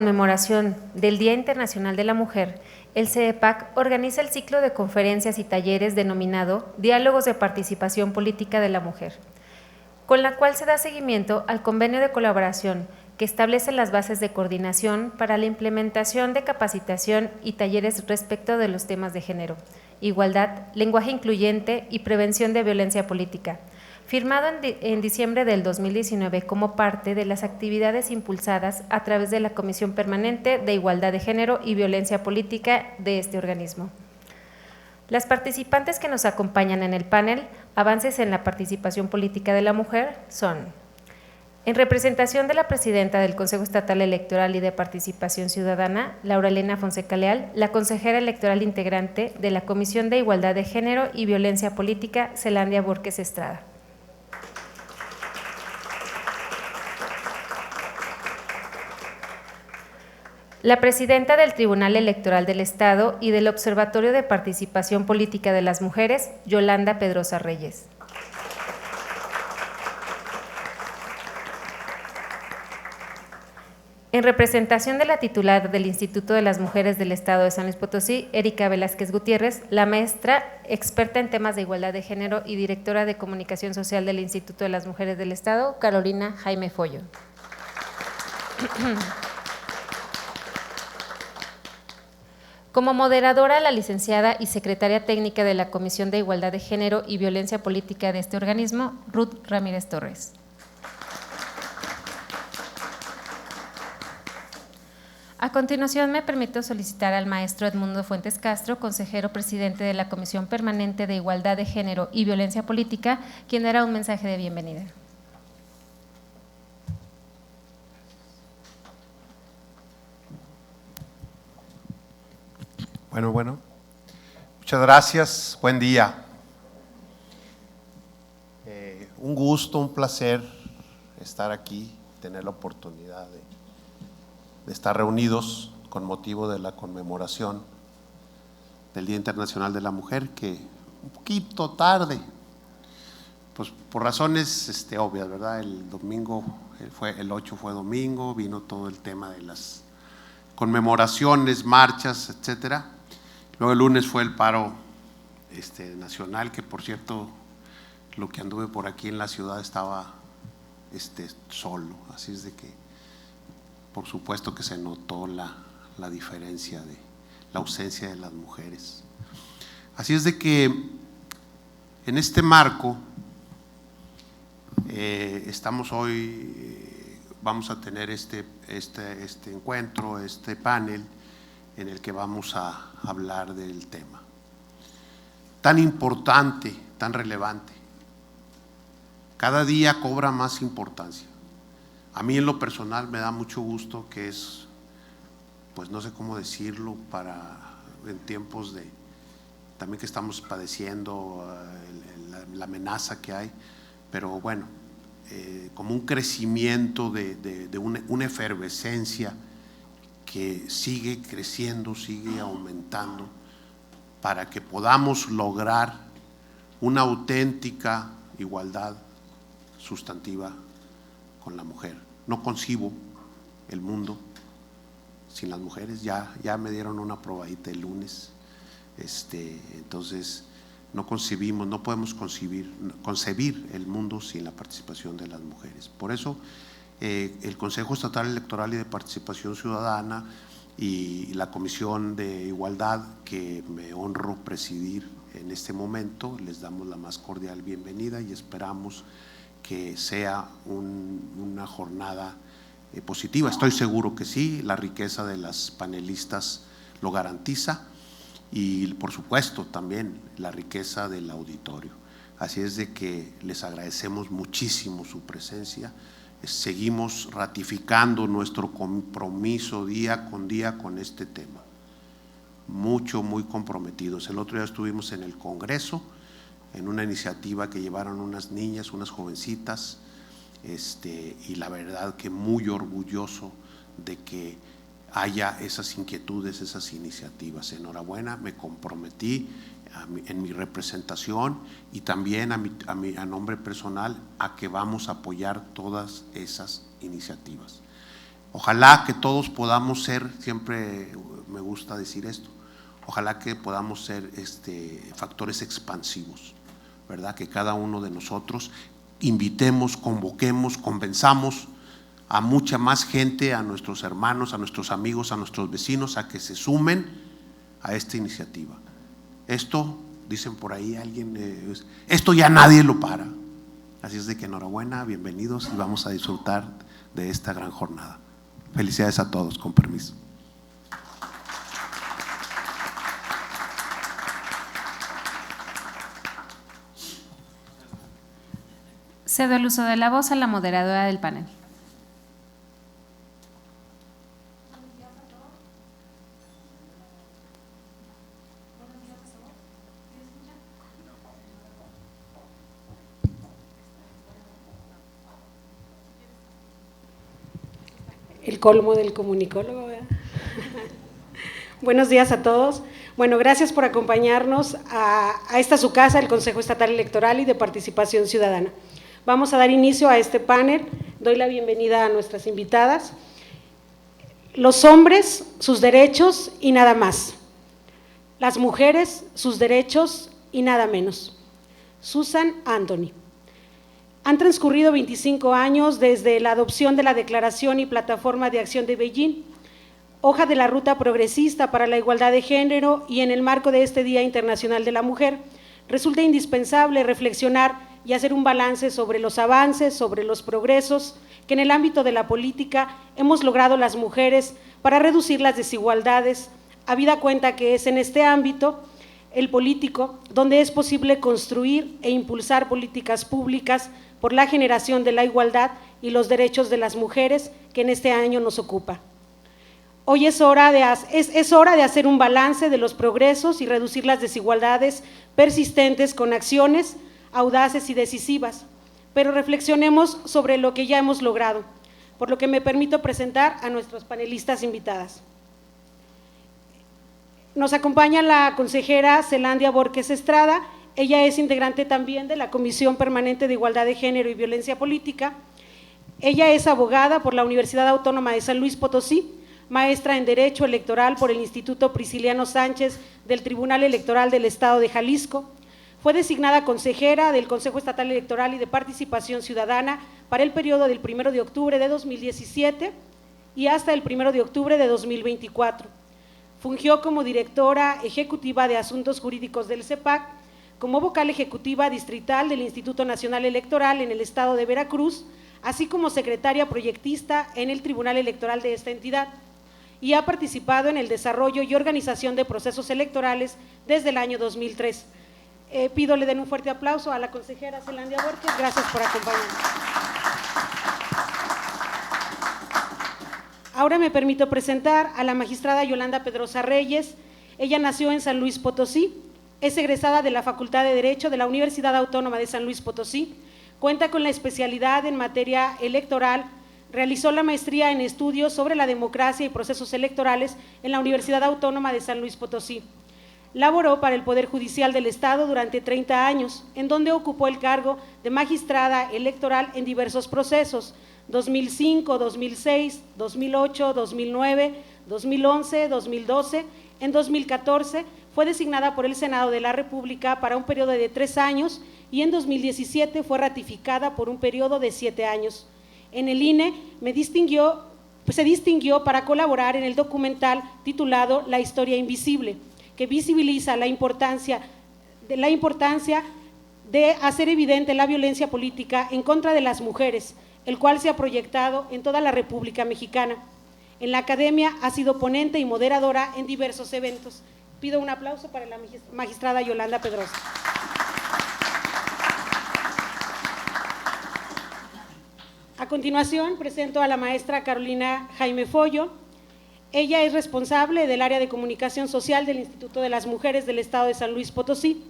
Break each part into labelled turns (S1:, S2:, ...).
S1: conmemoración del Día Internacional de la Mujer, el CEPAC organiza el ciclo de conferencias y talleres denominado Diálogos de Participación Política de la Mujer, con la cual se da seguimiento al convenio de colaboración que establece las bases de coordinación para la implementación de capacitación y talleres respecto de los temas de género, igualdad, lenguaje incluyente y prevención de violencia política, firmado en diciembre del 2019 como parte de las actividades impulsadas a través de la Comisión Permanente de Igualdad de Género y Violencia Política de este organismo. Las participantes que nos acompañan en el panel Avances en la Participación Política de la Mujer son: en representación de la presidenta del Consejo Estatal Electoral y de Participación Ciudadana, Laura Elena Fonseca Leal, la consejera electoral integrante de la Comisión de Igualdad de Género y Violencia Política, Zelandia Borges Estrada. La presidenta del Tribunal Electoral del Estado y del Observatorio de Participación Política de las Mujeres, Yolanda Pedrosa Reyes. En representación de la titular del Instituto de las Mujeres del Estado de San Luis Potosí, Erika Velázquez Gutiérrez, la maestra experta en temas de igualdad de género y directora de comunicación social del Instituto de las Mujeres del Estado, Carolina Jaime Follo. Como moderadora, la licenciada y secretaria técnica de la Comisión de Igualdad de Género y Violencia Política de este organismo, Ruth Ramírez Torres. A continuación, me permito solicitar al maestro Edmundo Fuentes Castro, consejero presidente de la Comisión Permanente de Igualdad de Género y Violencia Política, quien dará un mensaje de bienvenida.
S2: Bueno, muchas gracias, buen día. Un gusto, un placer estar aquí, tener la oportunidad de estar reunidos con motivo de la conmemoración del Día Internacional de la Mujer, que un poquito tarde, pues por razones obvias, ¿verdad? El domingo, el 8 fue domingo, vino todo el tema de las conmemoraciones, marchas, etcétera. Luego el lunes fue el paro nacional, que por cierto, lo que anduve por aquí en la ciudad estaba solo, así es de que por supuesto que se notó la diferencia de la ausencia de las mujeres. Así es de que en este marco estamos hoy, vamos a tener este encuentro, este panel en el que vamos a hablar del tema tan importante, tan relevante. Cada día cobra más importancia. A mí en lo personal me da mucho gusto que es, pues no sé cómo decirlo, en tiempos de también que estamos padeciendo la amenaza que hay, pero bueno, como un crecimiento de una efervescencia que sigue creciendo, sigue aumentando, para que podamos lograr una auténtica igualdad sustantiva con la mujer. No concibo el mundo sin las mujeres, ya me dieron una probadita el lunes, entonces no podemos concebir el mundo sin la participación de las mujeres. Por eso el Consejo Estatal Electoral y de Participación Ciudadana y la Comisión de Igualdad, que me honro presidir en este momento, les damos la más cordial bienvenida y esperamos que sea una jornada positiva. Estoy seguro que sí, la riqueza de las panelistas lo garantiza y por supuesto también la riqueza del auditorio. Así es de que les agradecemos muchísimo su presencia. Seguimos ratificando nuestro compromiso día con este tema, muy comprometidos. El otro día estuvimos en el Congreso en una iniciativa que llevaron unas niñas, unas jovencitas, y la verdad que muy orgulloso de que haya esas inquietudes, esas iniciativas. Enhorabuena, me comprometí en mi representación y también a nombre personal a que vamos a apoyar todas esas iniciativas. Ojalá que todos podamos ser, siempre me gusta decir esto, ojalá que podamos ser factores expansivos, ¿verdad? Que cada uno de nosotros invitemos, convoquemos, convenzamos a mucha más gente, a nuestros hermanos, a nuestros amigos, a nuestros vecinos, a que se sumen a esta iniciativa. Esto, dicen por ahí alguien, esto ya nadie lo para. Así es de que enhorabuena, bienvenidos y vamos a disfrutar de esta gran jornada. Felicidades a todos, con permiso.
S1: Cedo el uso de la voz a la moderadora del panel.
S3: El colmo del comunicólogo, ¿verdad? Buenos días a todos. Bueno, gracias por acompañarnos a esta su casa, el Consejo Estatal Electoral y de Participación Ciudadana. Vamos a dar inicio a este panel. Doy la bienvenida a nuestras invitadas. Los hombres, sus derechos y nada más. Las mujeres, sus derechos y nada menos. Susan Anthony. Han transcurrido 25 años desde la adopción de la Declaración y Plataforma de Acción de Beijing, hoja de la ruta progresista para la igualdad de género, y en el marco de este Día Internacional de la Mujer, resulta indispensable reflexionar y hacer un balance sobre los avances, sobre los progresos que en el ámbito de la política hemos logrado las mujeres para reducir las desigualdades, habida cuenta que es en este ámbito, el político, donde es posible construir e impulsar políticas públicas por la generación de la igualdad y los derechos de las mujeres que en este año nos ocupa. Hoy es hora de hacer un balance de los progresos y reducir las desigualdades persistentes con acciones audaces y decisivas, pero reflexionemos sobre lo que ya hemos logrado, por lo que me permito presentar a nuestros panelistas invitadas. Nos acompaña la consejera Zelandia Borges Estrada. Ella es integrante también de la Comisión Permanente de Igualdad de Género y Violencia Política. Ella es abogada por la Universidad Autónoma de San Luis Potosí, maestra en Derecho Electoral por el Instituto Prisciliano Sánchez del Tribunal Electoral del Estado de Jalisco. Fue designada consejera del Consejo Estatal Electoral y de Participación Ciudadana para el periodo del 1 de octubre de 2017 y hasta el 1 de octubre de 2024. Fungió como directora ejecutiva de Asuntos Jurídicos del CEPAC, como vocal ejecutiva distrital del Instituto Nacional Electoral en el estado de Veracruz, así como secretaria proyectista en el Tribunal Electoral de esta entidad, y ha participado en el desarrollo y organización de procesos electorales desde el año 2003. Pido le den un fuerte aplauso a la consejera Zelandia Borges. Gracias por acompañarnos. Ahora me permito presentar a la magistrada Yolanda Pedrosa Reyes. Ella nació en San Luis Potosí, es egresada de la Facultad de Derecho de la Universidad Autónoma de San Luis Potosí, cuenta con la especialidad en materia electoral, realizó la maestría en estudios sobre la democracia y procesos electorales en la Universidad Autónoma de San Luis Potosí. Laboró para el Poder Judicial del Estado durante 30 años, en donde ocupó el cargo de magistrada electoral en diversos procesos, 2005, 2006, 2008, 2009, 2011, 2012, en 2014 fue designada por el Senado de la República para un periodo de 3 años y en 2017 fue ratificada por un periodo de 7 años. En el INE se distinguió para colaborar en el documental titulado La Historia Invisible, que visibiliza la importancia de hacer evidente la violencia política en contra de las mujeres, el cual se ha proyectado en toda la República Mexicana. En la academia ha sido ponente y moderadora en diversos eventos. Pido un aplauso para la magistrada Yolanda Pedrosa. A continuación, presento a la maestra Carolina Jaime Follo. Ella es responsable del área de comunicación social del Instituto de las Mujeres del Estado de San Luis Potosí,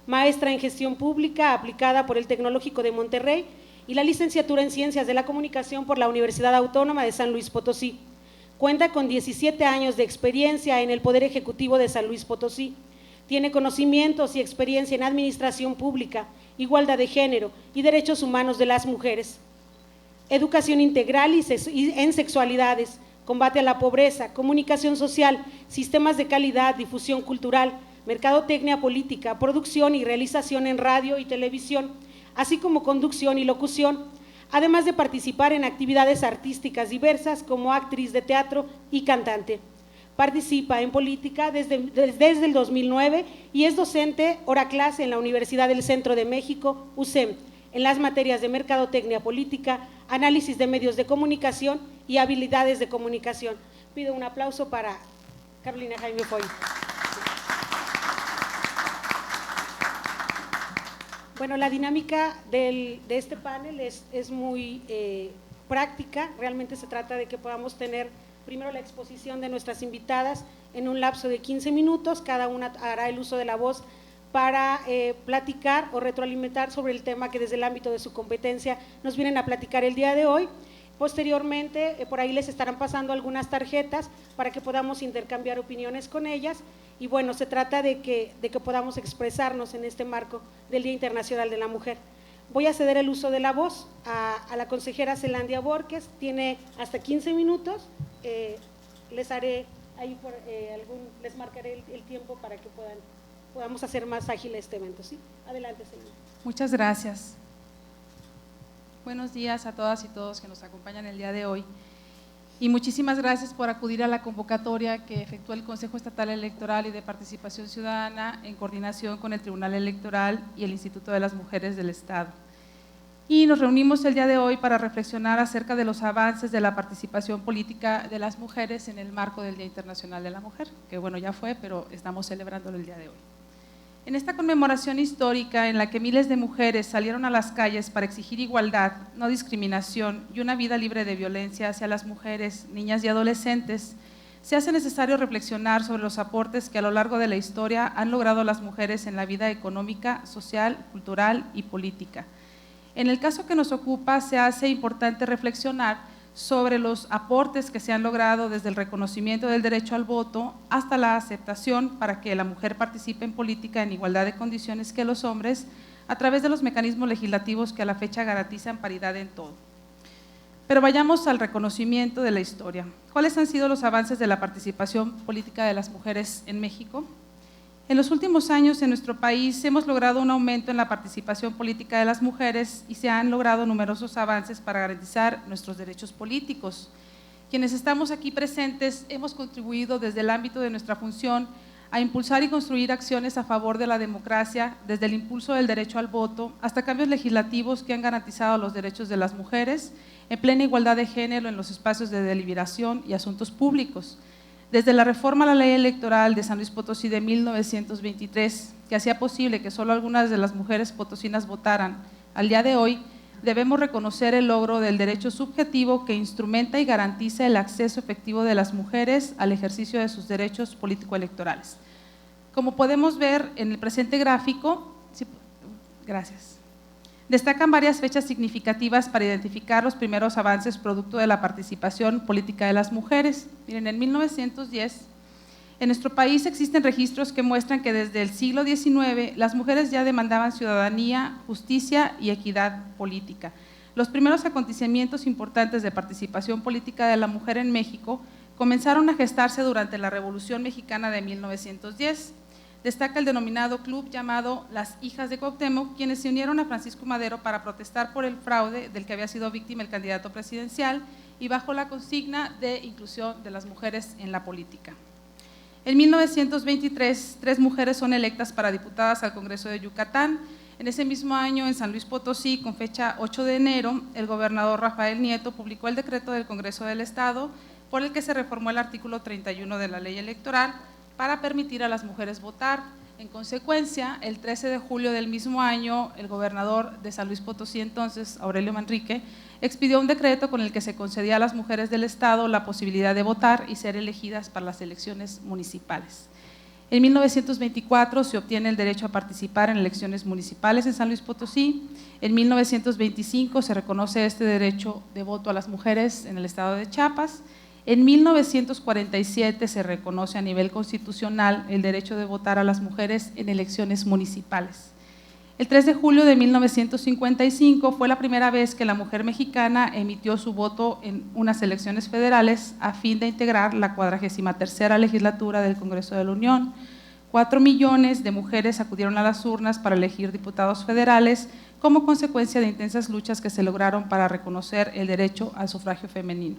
S3: maestra en gestión pública aplicada por el Tecnológico de Monterrey y la licenciatura en Ciencias de la Comunicación por la Universidad Autónoma de San Luis Potosí. Cuenta con 17 años de experiencia en el Poder Ejecutivo de San Luis Potosí. Tiene conocimientos y experiencia en administración pública, igualdad de género y derechos humanos de las mujeres. educación integral y en sexualidades, combate a la pobreza, comunicación social, sistemas de calidad, difusión cultural, mercadotecnia política, producción y realización en radio y televisión, así como conducción y locución, además de participar en actividades artísticas diversas como actriz de teatro y cantante. Participa en política desde el 2009 y es docente hora clase en la Universidad del Centro de México, UCEM, en las materias de mercadotecnia política, análisis de medios de comunicación y habilidades de comunicación. Pido un aplauso para Carolina Jaime Foy. Bueno, la dinámica de este panel es muy práctica. Realmente se trata de que podamos tener primero la exposición de nuestras invitadas en un lapso de 15 minutos, cada una hará el uso de la voz para platicar o retroalimentar sobre el tema que desde el ámbito de su competencia nos vienen a platicar el día de hoy. Posteriormente, por ahí les estarán pasando algunas tarjetas para que podamos intercambiar opiniones con ellas y bueno, se trata de que podamos expresarnos en este marco del Día Internacional de la Mujer. Voy a ceder el uso de la voz a la consejera Zelandia Borges, tiene hasta 15 minutos, les haré ahí les marcaré el tiempo para que podamos hacer más ágil este evento. ¿Sí? Adelante, Zelandia.
S4: Muchas gracias. Buenos días a todas y todos que nos acompañan el día de hoy y muchísimas gracias por acudir a la convocatoria que efectúa el Consejo Estatal Electoral y de Participación Ciudadana en coordinación con el Tribunal Electoral y el Instituto de las Mujeres del Estado. Y nos reunimos el día de hoy para reflexionar acerca de los avances de la participación política de las mujeres en el marco del Día Internacional de la Mujer, que bueno, ya fue, pero estamos celebrándolo el día de hoy. En esta conmemoración histórica en la que miles de mujeres salieron a las calles para exigir igualdad, no discriminación y una vida libre de violencia hacia las mujeres, niñas y adolescentes, se hace necesario reflexionar sobre los aportes que a lo largo de la historia han logrado las mujeres en la vida económica, social, cultural y política. En el caso que nos ocupa, se hace importante reflexionar sobre los aportes que se han logrado desde el reconocimiento del derecho al voto hasta la aceptación para que la mujer participe en política en igualdad de condiciones que los hombres a través de los mecanismos legislativos que a la fecha garantizan paridad en todo. Pero vayamos al reconocimiento de la historia. ¿Cuáles han sido los avances de la participación política de las mujeres en México? En los últimos años en nuestro país hemos logrado un aumento en la participación política de las mujeres y se han logrado numerosos avances para garantizar nuestros derechos políticos. Quienes estamos aquí presentes hemos contribuido desde el ámbito de nuestra función a impulsar y construir acciones a favor de la democracia, desde el impulso del derecho al voto hasta cambios legislativos que han garantizado los derechos de las mujeres en plena igualdad de género en los espacios de deliberación y asuntos públicos. Desde la reforma a la ley electoral de San Luis Potosí de 1923, que hacía posible que solo algunas de las mujeres potosinas votaran, al día de hoy debemos reconocer el logro del derecho subjetivo que instrumenta y garantiza el acceso efectivo de las mujeres al ejercicio de sus derechos político-electorales. Como podemos ver en el presente gráfico, gracias. Destacan varias fechas significativas para identificar los primeros avances producto de la participación política de las mujeres. Miren, en 1910, en nuestro país existen registros que muestran que desde el siglo XIX las mujeres ya demandaban ciudadanía, justicia y equidad política. Los primeros acontecimientos importantes de participación política de la mujer en México comenzaron a gestarse durante la Revolución Mexicana de 1910. Destaca el denominado club llamado Las Hijas de Cuauhtémoc, quienes se unieron a Francisco Madero para protestar por el fraude del que había sido víctima el candidato presidencial y bajo la consigna de inclusión de las mujeres en la política. En 1923, 3 mujeres son electas para diputadas al Congreso de Yucatán. En ese mismo año, en San Luis Potosí, con fecha 8 de enero, el gobernador Rafael Nieto publicó el decreto del Congreso del Estado por el que se reformó el artículo 31 de la ley electoral para permitir a las mujeres votar. En consecuencia, el 13 de julio del mismo año, el gobernador de San Luis Potosí, entonces Aurelio Manrique, expidió un decreto con el que se concedía a las mujeres del Estado la posibilidad de votar y ser elegidas para las elecciones municipales. En 1924 se obtiene el derecho a participar en elecciones municipales en San Luis Potosí. En 1925 se reconoce este derecho de voto a las mujeres en el estado de Chiapas. En 1947 se reconoce a nivel constitucional el derecho de votar a las mujeres en elecciones municipales. El 3 de julio de 1955 fue la primera vez que la mujer mexicana emitió su voto en unas elecciones federales a fin de integrar la 43ª legislatura del Congreso de la Unión. 4 millones de mujeres acudieron a las urnas para elegir diputados federales como consecuencia de intensas luchas que se lograron para reconocer el derecho al sufragio femenino.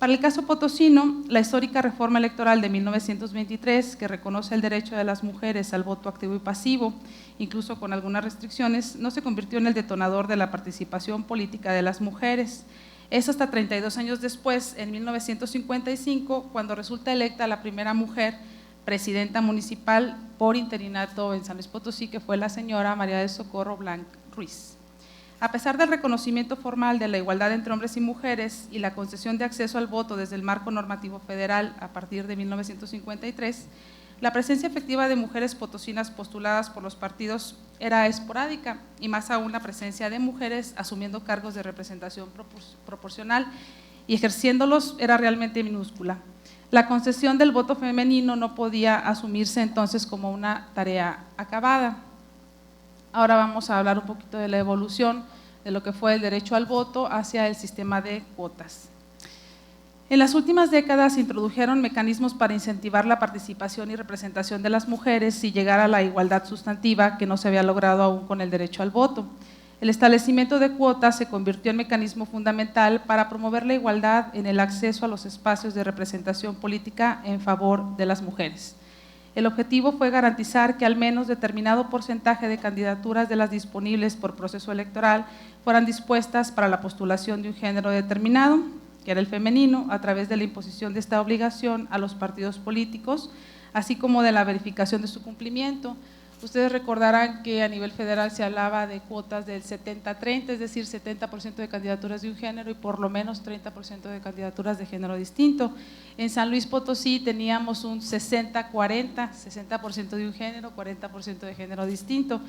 S4: Para el caso potosino, la histórica reforma electoral de 1923, que reconoce el derecho de las mujeres al voto activo y pasivo, incluso con algunas restricciones, no se convirtió en el detonador de la participación política de las mujeres. Es hasta 32 años después, en 1955, cuando resulta electa la primera mujer presidenta municipal por interinato en San Luis Potosí, que fue la señora María del Socorro Blanc Ruiz. A pesar del reconocimiento formal de la igualdad entre hombres y mujeres y la concesión de acceso al voto desde el marco normativo federal a partir de 1953, la presencia efectiva de mujeres potosinas postuladas por los partidos era esporádica y más aún la presencia de mujeres asumiendo cargos de representación proporcional y ejerciéndolos era realmente minúscula. La concesión del voto femenino no podía asumirse entonces como una tarea acabada. Ahora vamos a hablar un poquito de la evolución de lo que fue el derecho al voto hacia el sistema de cuotas. En las últimas décadas se introdujeron mecanismos para incentivar la participación y representación de las mujeres y llegar a la igualdad sustantiva que no se había logrado aún con el derecho al voto. El establecimiento de cuotas se convirtió en mecanismo fundamental para promover la igualdad en el acceso a los espacios de representación política en favor de las mujeres. El objetivo fue garantizar que al menos determinado porcentaje de candidaturas de las disponibles por proceso electoral fueran dispuestas para la postulación de un género determinado, que era el femenino, a través de la imposición de esta obligación a los partidos políticos, así como de la verificación de su cumplimiento. Ustedes recordarán que a nivel federal se hablaba de cuotas del 70-30, es decir, 70% de candidaturas de un género y por lo menos 30% de candidaturas de género distinto. En San Luis Potosí teníamos un 60-40, 60% de un género, 40% de género distinto.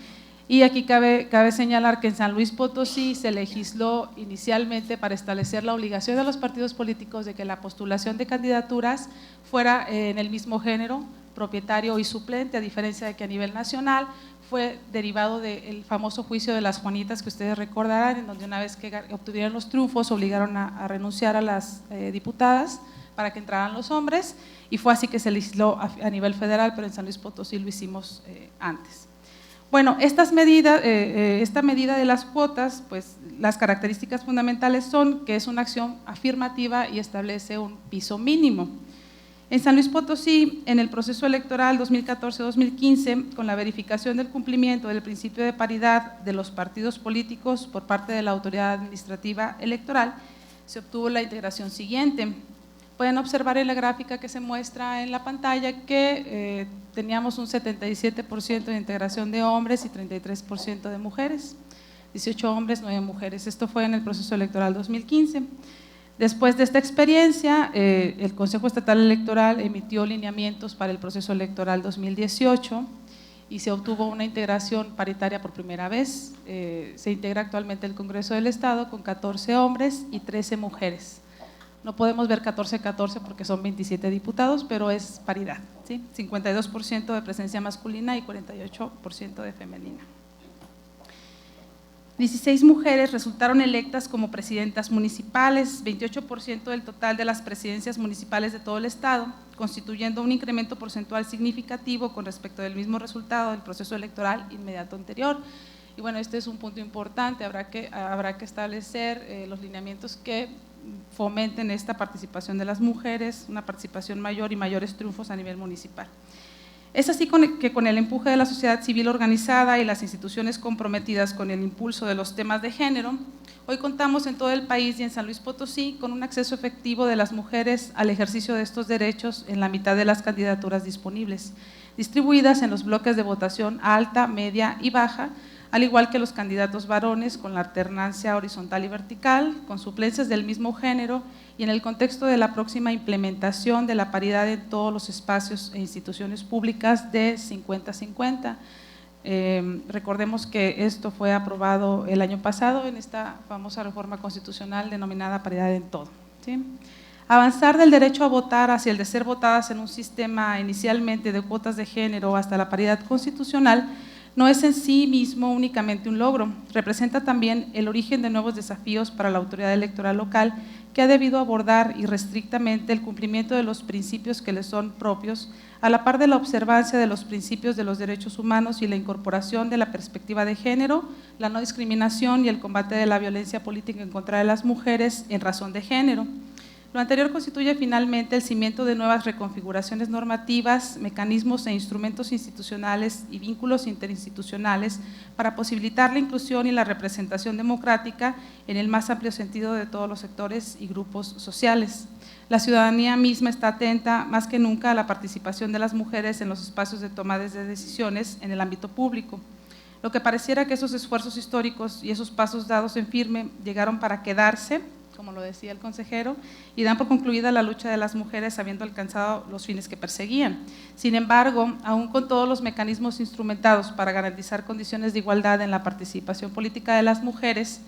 S4: Y aquí cabe señalar que en San Luis Potosí se legisló inicialmente para establecer la obligación de los partidos políticos de que la postulación de candidaturas fuera en el mismo género, propietario y suplente, a diferencia de que a nivel nacional fue derivado del famoso juicio de las Juanitas que ustedes recordarán, en donde una vez que obtuvieron los triunfos obligaron a renunciar a las diputadas para que entraran los hombres, y fue así que se legisló a nivel federal, pero en San Luis Potosí lo hicimos antes. Bueno, esta medida de las cuotas, pues las características fundamentales son que es una acción afirmativa y establece un piso mínimo. En San Luis Potosí, en el proceso electoral 2014-2015, con la verificación del cumplimiento del principio de paridad de los partidos políticos por parte de la Autoridad Administrativa Electoral, se obtuvo la integración siguiente. Pueden observar en la gráfica que se muestra en la pantalla que teníamos un 77% de integración de hombres y 33% de mujeres, 18 hombres, 9 mujeres. Esto fue en el proceso electoral 2015. Después de esta experiencia, el Consejo Estatal Electoral emitió lineamientos para el proceso electoral 2018 y se obtuvo una integración paritaria por primera vez. Se integra actualmente el Congreso del Estado con 14 hombres y 13 mujeres. No podemos ver 14-14 porque son 27 diputados, pero es paridad, ¿sí? 52% de presencia masculina y 48% de femenina. 16 mujeres resultaron electas como presidentas municipales, 28% del total de las presidencias municipales de todo el estado, constituyendo un incremento porcentual significativo con respecto del mismo resultado del proceso electoral inmediato anterior. Y bueno, este es un punto importante, habrá que establecer los lineamientos que fomenten esta participación de las mujeres, una participación mayor y mayores triunfos a nivel municipal. Es así que con el empuje de la sociedad civil organizada y las instituciones comprometidas con el impulso de los temas de género, hoy contamos en todo el país y en San Luis Potosí con un acceso efectivo de las mujeres al ejercicio de estos derechos en la mitad de las candidaturas disponibles, distribuidas en los bloques de votación alta, media y baja, al igual que los candidatos varones con la alternancia horizontal y vertical, con suplencias del mismo género y en el contexto de la próxima implementación de la paridad en todos los espacios e instituciones públicas de 50-50. Recordemos que esto fue aprobado el año pasado en esta famosa reforma constitucional denominada paridad en todo, ¿sí? Avanzar del derecho a votar hacia el de ser votadas en un sistema inicialmente de cuotas de género hasta la paridad constitucional no es en sí mismo únicamente un logro, representa también el origen de nuevos desafíos para la autoridad electoral local, que ha debido abordar irrestrictamente el cumplimiento de los principios que le son propios, a la par de la observancia de los principios de los derechos humanos y la incorporación de la perspectiva de género, la no discriminación y el combate de la violencia política en contra de las mujeres en razón de género. Lo anterior constituye finalmente el cimiento de nuevas reconfiguraciones normativas, mecanismos e instrumentos institucionales y vínculos interinstitucionales para posibilitar la inclusión y la representación democrática en el más amplio sentido de todos los sectores y grupos sociales. La ciudadanía misma está atenta más que nunca a la participación de las mujeres en los espacios de toma de decisiones en el ámbito público. Lo que pareciera que esos esfuerzos históricos y esos pasos dados en firme llegaron para quedarse, como lo decía el consejero, y dan por concluida la lucha de las mujeres habiendo alcanzado los fines que perseguían. Sin embargo, aún con todos los mecanismos instrumentados para garantizar condiciones de igualdad en la participación política de las mujeres,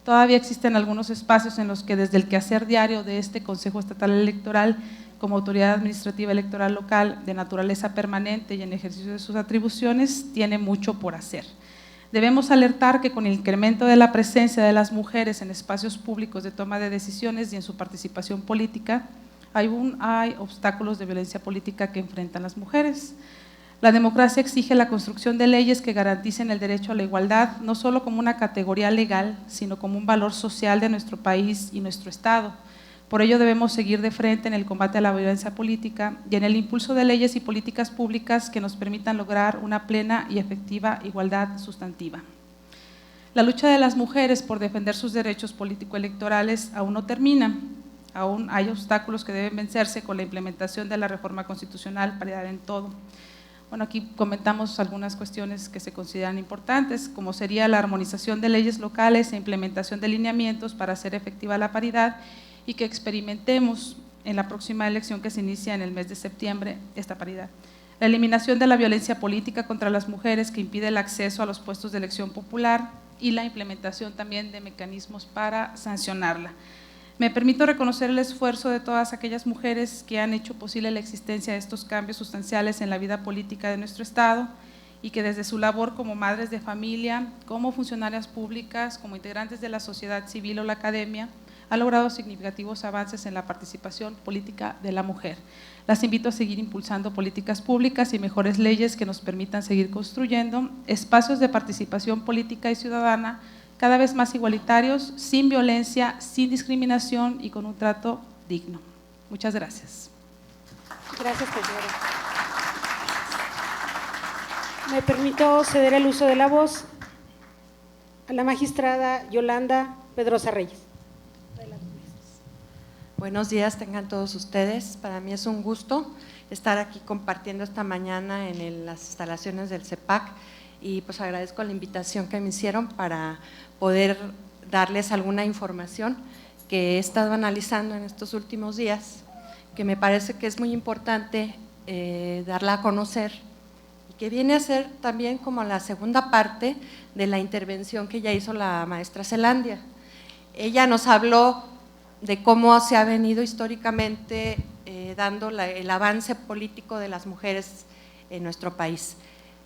S4: todavía existen algunos espacios en los que desde el quehacer diario de este Consejo Estatal Electoral, como autoridad administrativa electoral local de naturaleza permanente y en ejercicio de sus atribuciones, tiene mucho por hacer. Debemos alertar que con el incremento de la presencia de las mujeres en espacios públicos de toma de decisiones y en su participación política, hay obstáculos de violencia política que enfrentan las mujeres. La democracia exige la construcción de leyes que garanticen el derecho a la igualdad, no solo como una categoría legal, sino como un valor social de nuestro país y nuestro Estado. Por ello debemos seguir de frente en el combate a la violencia política y en el impulso de leyes y políticas públicas que nos permitan lograr una plena y efectiva igualdad sustantiva. La lucha de las mujeres por defender sus derechos político-electorales aún no termina. Aún hay obstáculos que deben vencerse con la implementación de la reforma constitucional, paridad en todo. Bueno, aquí comentamos algunas cuestiones que se consideran importantes, como sería la armonización de leyes locales e implementación de lineamientos para hacer efectiva la paridad y que experimentemos en la próxima elección que se inicia en el mes de septiembre esta paridad. La eliminación de la violencia política contra las mujeres que impide el acceso a los puestos de elección popular y la implementación también de mecanismos para sancionarla. Me permito reconocer el esfuerzo de todas aquellas mujeres que han hecho posible la existencia de estos cambios sustanciales en la vida política de nuestro Estado y que desde su labor como madres de familia, como funcionarias públicas, como integrantes de la sociedad civil o la academia, ha logrado significativos avances en la participación política de la mujer. Las invito a seguir impulsando políticas públicas y mejores leyes que nos permitan seguir construyendo espacios de participación política y ciudadana cada vez más igualitarios, sin violencia, sin discriminación y con un trato digno. Muchas gracias.
S3: Gracias, consejera. Me permito ceder el uso de la voz a la magistrada Yolanda Pedrosa Reyes.
S5: Buenos días tengan todos ustedes, para mí es un gusto estar aquí compartiendo esta mañana en las instalaciones del CEPAC y pues agradezco la invitación que me hicieron para poder darles alguna información que he estado analizando en estos últimos días, que me parece que es muy importante darla a conocer y que viene a ser también como la segunda parte de la intervención que ya hizo la maestra Zelandia. Ella nos habló de cómo se ha venido históricamente dando el avance político de las mujeres en nuestro país.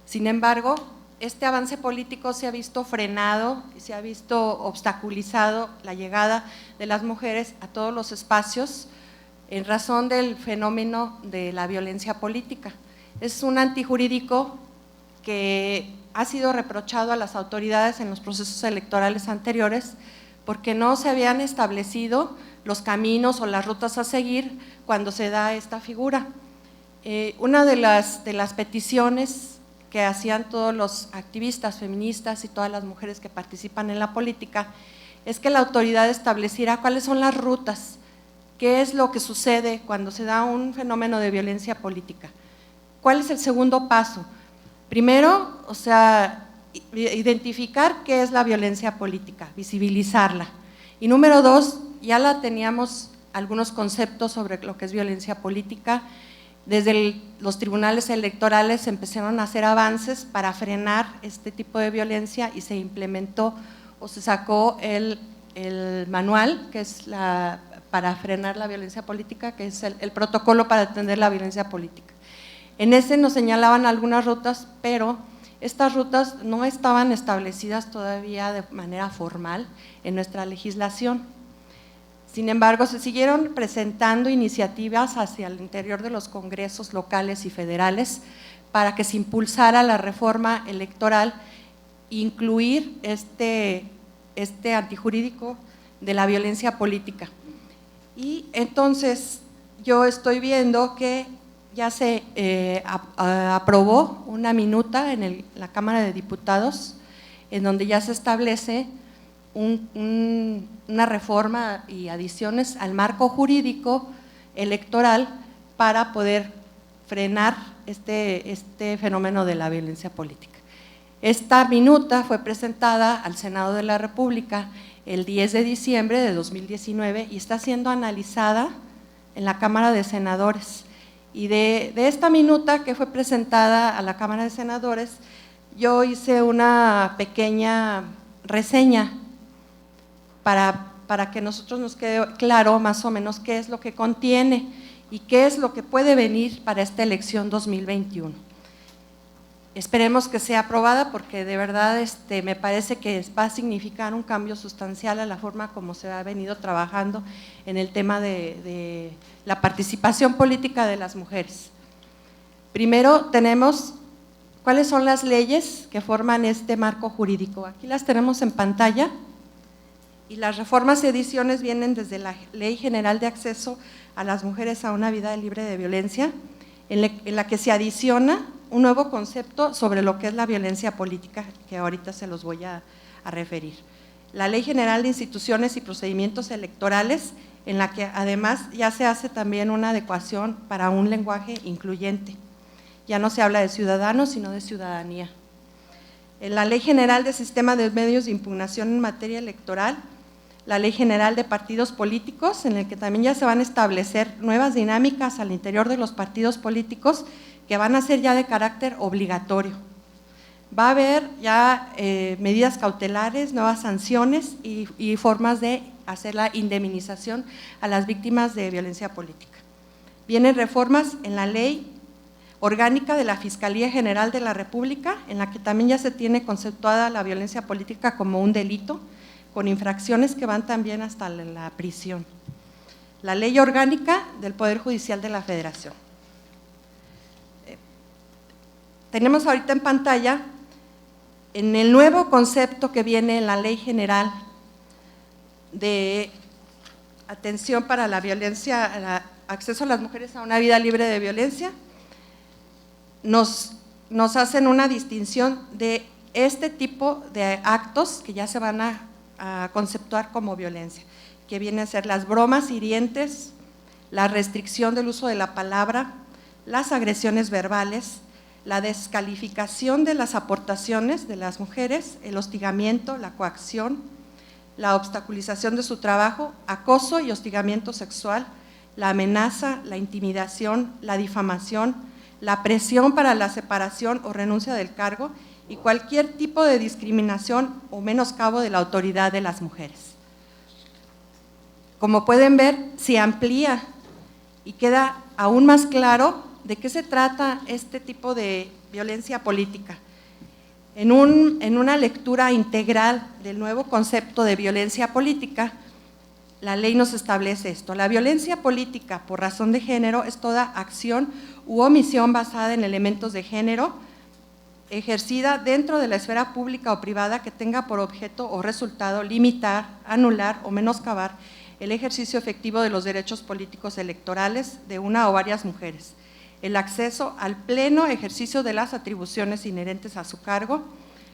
S5: Sin embargo, este avance político se ha visto frenado y se ha visto obstaculizado la llegada de las mujeres a todos los espacios en razón del fenómeno de la violencia política. Es un antijurídico que ha sido reprochado a las autoridades en los procesos electorales anteriores porque no se habían establecido los caminos o las rutas a seguir cuando se da esta figura. Una de las peticiones que hacían todos los activistas feministas y todas las mujeres que participan en la política es que la autoridad estableciera cuáles son las rutas, qué es lo que sucede cuando se da un fenómeno de violencia política, cuál es el segundo paso. Primero, o sea, identificar qué es la violencia política, visibilizarla. Y número dos, ya la teníamos algunos conceptos sobre lo que es violencia política. Desde los tribunales electorales se empezaron a hacer avances para frenar este tipo de violencia y se implementó o se sacó el manual que es para frenar la violencia política, que es el protocolo para atender la violencia política. En ese nos señalaban algunas rutas, pero Estas rutas no estaban establecidas todavía de manera formal en nuestra legislación. Sin embargo, se siguieron presentando iniciativas hacia el interior de los congresos locales y federales para que se impulsara la reforma electoral, incluir este antijurídico de la violencia política. Y entonces yo estoy viendo que ya se aprobó una minuta en la Cámara de Diputados, en donde ya se establece una reforma y adiciones al marco jurídico electoral para poder frenar este fenómeno de la violencia política. Esta minuta fue presentada al Senado de la República el 10 de diciembre de 2019 y está siendo analizada en la Cámara de Senadores. Y de esta minuta que fue presentada a la Cámara de Senadores, yo hice una pequeña reseña para que nosotros nos quede claro más o menos qué es lo que contiene y qué es lo que puede venir para esta elección 2021. Esperemos que sea aprobada porque de verdad me parece que va a significar un cambio sustancial a la forma como se ha venido trabajando en el tema de la participación política de las mujeres. Primero tenemos cuáles son las leyes que forman este marco jurídico. Aquí las tenemos en pantalla y las reformas y ediciones vienen desde la Ley General de Acceso a las Mujeres a una Vida Libre de Violencia, en la que se adiciona un nuevo concepto sobre lo que es la violencia política, que ahorita se los voy a referir. La Ley General de Instituciones y Procedimientos Electorales, en la que además ya se hace también una adecuación para un lenguaje incluyente. Ya no se habla de ciudadanos, sino de ciudadanía. En la Ley General de Sistema de Medios de Impugnación en materia electoral, la Ley General de Partidos Políticos, en el que también ya se van a establecer nuevas dinámicas al interior de los partidos políticos que van a ser ya de carácter obligatorio. Va a haber ya medidas cautelares, nuevas sanciones y formas de hacer la indemnización a las víctimas de violencia política. Vienen reformas en la Ley Orgánica de la Fiscalía General de la República, en la que también ya se tiene conceptuada la violencia política como un delito, con infracciones que van también hasta la prisión. La Ley Orgánica del Poder Judicial de la Federación. Tenemos ahorita en pantalla, en el nuevo concepto que viene en la Ley General de Atención para la Violencia, Acceso a las Mujeres a una Vida Libre de Violencia, nos hacen una distinción de este tipo de actos que ya se van a conceptuar como violencia, que vienen a ser las bromas hirientes, la restricción del uso de la palabra, las agresiones verbales, la descalificación de las aportaciones de las mujeres, el hostigamiento, la coacción, la obstaculización de su trabajo, acoso y hostigamiento sexual, la amenaza, la intimidación, la difamación, la presión para la separación o renuncia del cargo y cualquier tipo de discriminación o menoscabo de la autoridad de las mujeres. Como pueden ver, se amplía y queda aún más claro de qué se trata este tipo de violencia política. En una lectura integral del nuevo concepto de violencia política, la ley nos establece esto: la violencia política por razón de género es toda acción u omisión basada en elementos de género, ejercida dentro de la esfera pública o privada que tenga por objeto o resultado limitar, anular o menoscabar el ejercicio efectivo de los derechos políticos electorales de una o varias mujeres, el acceso al pleno ejercicio de las atribuciones inherentes a su cargo,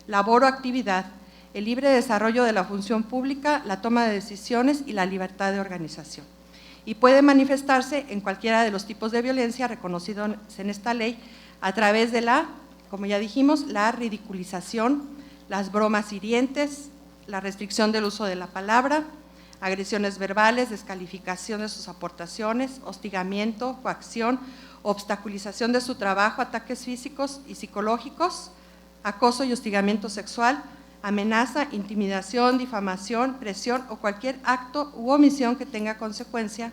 S5: labor o actividad, el libre desarrollo de la función pública, la toma de decisiones y la libertad de organización. Y puede manifestarse en cualquiera de los tipos de violencia reconocidos en esta ley a través de como ya dijimos, la ridiculización, las bromas hirientes, la restricción del uso de la palabra, agresiones verbales, descalificación de sus aportaciones, hostigamiento, coacción, obstaculización de su trabajo, ataques físicos y psicológicos, acoso y hostigamiento sexual, amenaza, intimidación, difamación, presión o cualquier acto u omisión que tenga consecuencia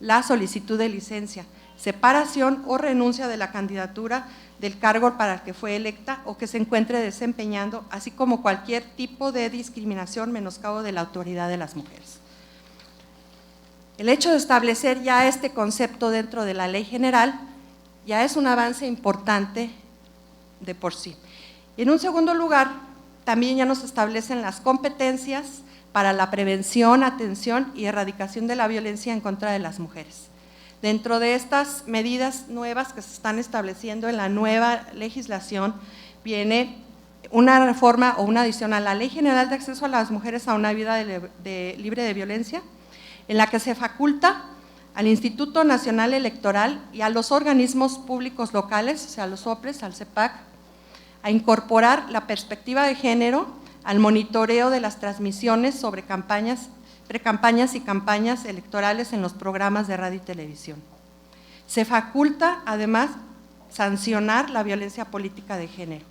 S5: la solicitud de licencia, separación o renuncia de la candidatura del cargo para el que fue electa o que se encuentre desempeñando, así como cualquier tipo de discriminación, menoscabo de la autoridad de las mujeres. El hecho de establecer ya este concepto dentro de la ley general ya es un avance importante de por sí. Y en un segundo lugar, también ya nos establecen las competencias para la prevención, atención y erradicación de la violencia en contra de las mujeres. Dentro de estas medidas nuevas que se están estableciendo en la nueva legislación, viene una reforma o una adición a la Ley General de Acceso a las Mujeres a una Vida libre de violencia, en la que se faculta al Instituto Nacional Electoral y a los organismos públicos locales, o sea, a los OPLES, al CEPAC, a incorporar la perspectiva de género al monitoreo de las transmisiones sobre campañas, precampañas y campañas electorales en los programas de radio y televisión. Se faculta, además, sancionar la violencia política de género.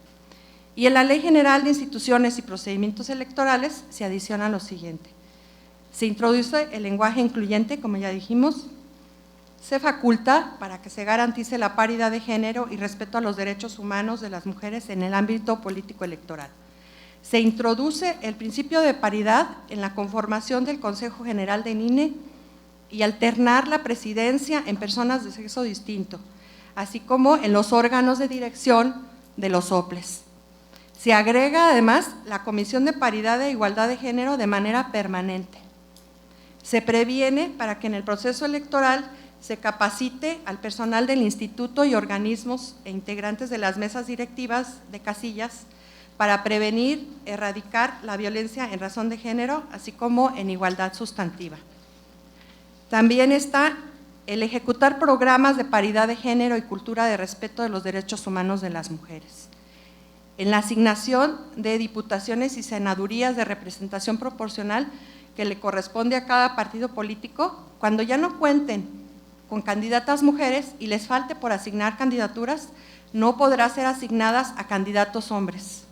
S5: Y en la Ley General de Instituciones y Procedimientos Electorales se adiciona lo siguiente. Se introduce el lenguaje incluyente, como ya dijimos. Se faculta para que se garantice la paridad de género y respeto a los derechos humanos de las mujeres en el ámbito político electoral. Se introduce el principio de paridad en la conformación del Consejo General del INE y alternar la presidencia en personas de sexo distinto, así como en los órganos de dirección de los OPLES. Se agrega además la Comisión de Paridad e Igualdad de Género de manera permanente. Se previene para que en el proceso electoral se capacite al personal del instituto y organismos e integrantes de las mesas directivas de casillas para prevenir, erradicar la violencia en razón de género, así como en igualdad sustantiva. También está el ejecutar programas de paridad de género y cultura de respeto de los derechos humanos de las mujeres. En la asignación de diputaciones y senadurías de representación proporcional que le corresponde a cada partido político, cuando ya no cuenten con candidatas mujeres y les falte por asignar candidaturas, no podrá ser asignadas a candidatos hombres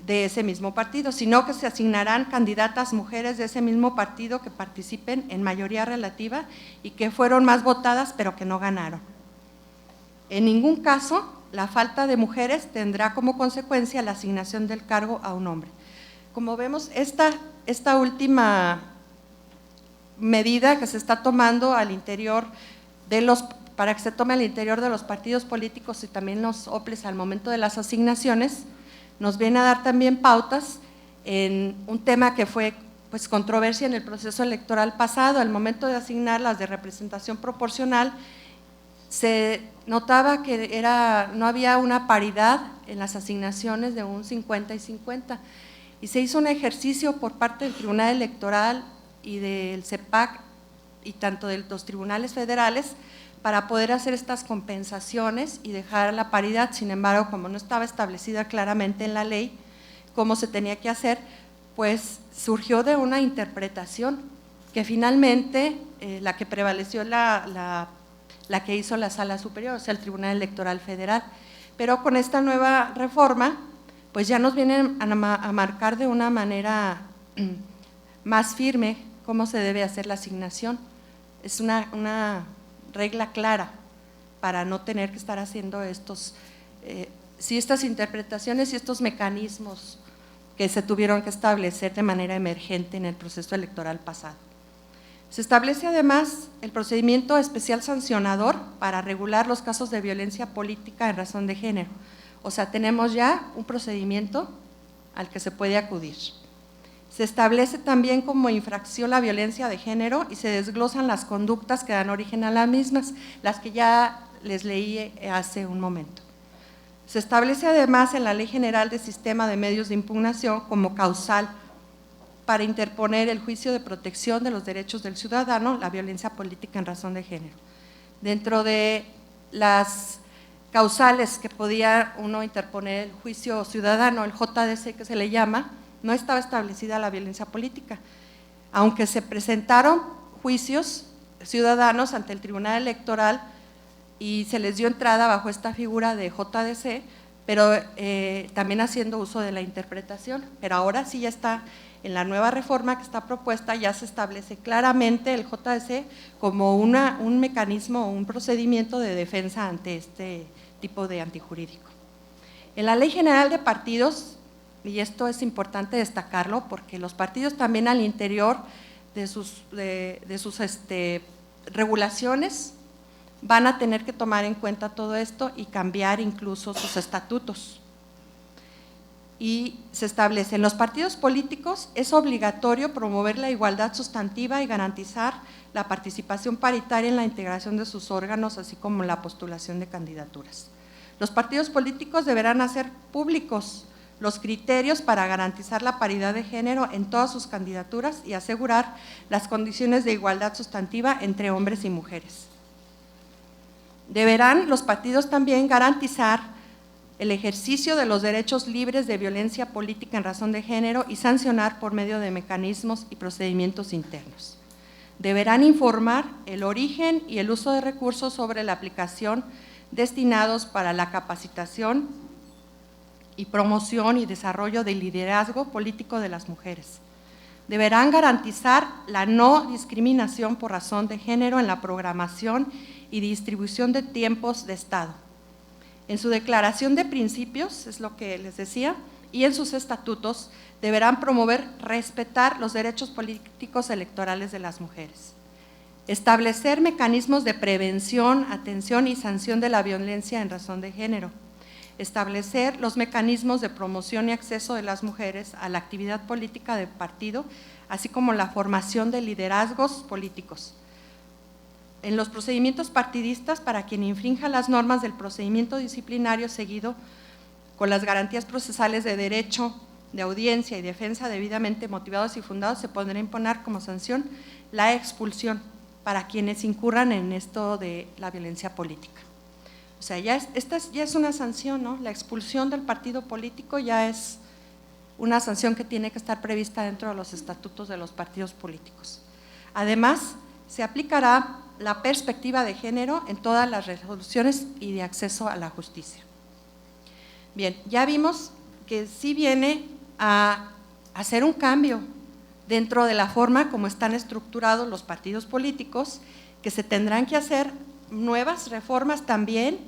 S5: de ese mismo partido, sino que se asignarán candidatas mujeres de ese mismo partido que participen en mayoría relativa y que fueron más votadas pero que no ganaron. En ningún caso, la falta de mujeres tendrá como consecuencia la asignación del cargo a un hombre. Como vemos, esta última medida que se está tomando al interior para que se tome al interior de los partidos políticos y también los OPLES al momento de las asignaciones, nos viene a dar también pautas en un tema que fue pues controversia en el proceso electoral pasado. Al momento de asignar las de representación proporcional, se notaba que no había una paridad en las asignaciones de un 50 y 50, y se hizo un ejercicio por parte del Tribunal Electoral y del CEPAC y tanto de los tribunales federales para poder hacer estas compensaciones y dejar la paridad. Sin embargo, como no estaba establecida claramente en la ley cómo se tenía que hacer, pues surgió de una interpretación que finalmente la que prevaleció la que hizo la Sala Superior, o sea, el Tribunal Electoral Federal. Pero con esta nueva reforma, pues ya nos vienen a marcar de una manera más firme cómo se debe hacer la asignación. Es una regla clara para no tener que estar haciendo estas interpretaciones y estos mecanismos que se tuvieron que establecer de manera emergente en el proceso electoral pasado. Se establece además el procedimiento especial sancionador para regular los casos de violencia política en razón de género. O sea, tenemos ya un procedimiento al que se puede acudir. Se establece también como infracción la violencia de género y se desglosan las conductas que dan origen a las mismas, las que ya les leí hace un momento. Se establece además en la Ley General de Sistema de Medios de Impugnación como causal para interponer el juicio de protección de los derechos del ciudadano, la violencia política en razón de género. Dentro de las causales que podía uno interponer el juicio ciudadano, el JDC que se le llama, no estaba establecida la violencia política, aunque se presentaron juicios ciudadanos ante el Tribunal Electoral y se les dio entrada bajo esta figura de JDC, pero también haciendo uso de la interpretación. Pero ahora sí ya está, en la nueva reforma que está propuesta, ya se establece claramente el JDC como un mecanismo, un procedimiento de defensa ante este tipo de antijurídico. En la Ley General de Partidos, y esto es importante destacarlo, porque los partidos también al interior de sus regulaciones van a tener que tomar en cuenta todo esto y cambiar incluso sus estatutos. Y se establece, en los partidos políticos es obligatorio promover la igualdad sustantiva y garantizar la participación paritaria en la integración de sus órganos, así como la postulación de candidaturas. Los partidos políticos deberán hacer públicos los criterios para garantizar la paridad de género en todas sus candidaturas y asegurar las condiciones de igualdad sustantiva entre hombres y mujeres. Deberán los partidos también garantizar el ejercicio de los derechos libres de violencia política en razón de género y sancionar por medio de mecanismos y procedimientos internos. Deberán informar el origen y el uso de recursos sobre la aplicación destinados para la capacitación y promoción y desarrollo del liderazgo político de las mujeres. Deberán garantizar la no discriminación por razón de género en la programación y distribución de tiempos de Estado. En su declaración de principios, es lo que les decía, y en sus estatutos deberán promover, respetar los derechos políticos electorales de las mujeres. Establecer mecanismos de prevención, atención y sanción de la violencia en razón de género. Establecer los mecanismos de promoción y acceso de las mujeres a la actividad política del partido, así como la formación de liderazgos políticos. En los procedimientos partidistas, para quien infrinja las normas del procedimiento disciplinario seguido con las garantías procesales de derecho, de audiencia y defensa debidamente motivados y fundados, se podrá imponer como sanción la expulsión para quienes incurran en esto de la violencia política. O sea, esta ya es una sanción, ¿no? La expulsión del partido político ya es una sanción que tiene que estar prevista dentro de los estatutos de los partidos políticos. Además, se aplicará la perspectiva de género en todas las resoluciones y de acceso a la justicia. Bien, ya vimos que sí viene a hacer un cambio dentro de la forma como están estructurados los partidos políticos, que se tendrán que hacer nuevas reformas también,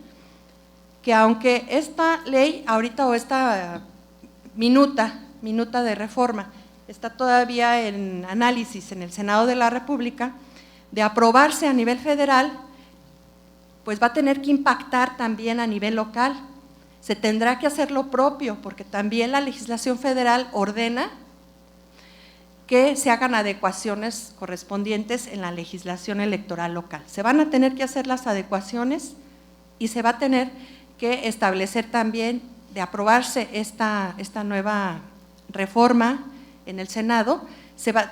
S5: que aunque esta ley ahorita o esta minuta de reforma está todavía en análisis en el Senado de la República, de aprobarse a nivel federal, pues va a tener que impactar también a nivel local. Se tendrá que hacer lo propio, porque también la legislación federal ordena que se hagan adecuaciones correspondientes en la legislación electoral local. Se van a tener que hacer las adecuaciones y se va a tener que establecer también, de aprobarse esta nueva reforma en el Senado,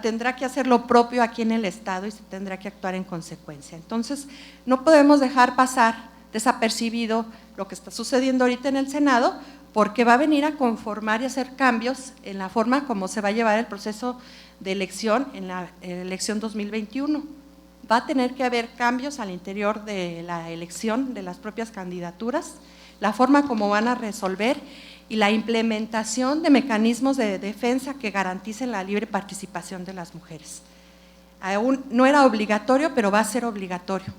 S5: tendrá que hacer lo propio aquí en el Estado y se tendrá que actuar en consecuencia. Entonces, no podemos dejar pasar desapercibido lo que está sucediendo ahorita en el Senado, porque va a venir a conformar y hacer cambios en la forma como se va a llevar el proceso de elección en la elección 2021. Va a tener que haber cambios al interior de la elección de las propias candidaturas, la forma como van a resolver y la implementación de mecanismos de defensa que garanticen la libre participación de las mujeres. Aún no era obligatorio, pero va a ser obligatorio.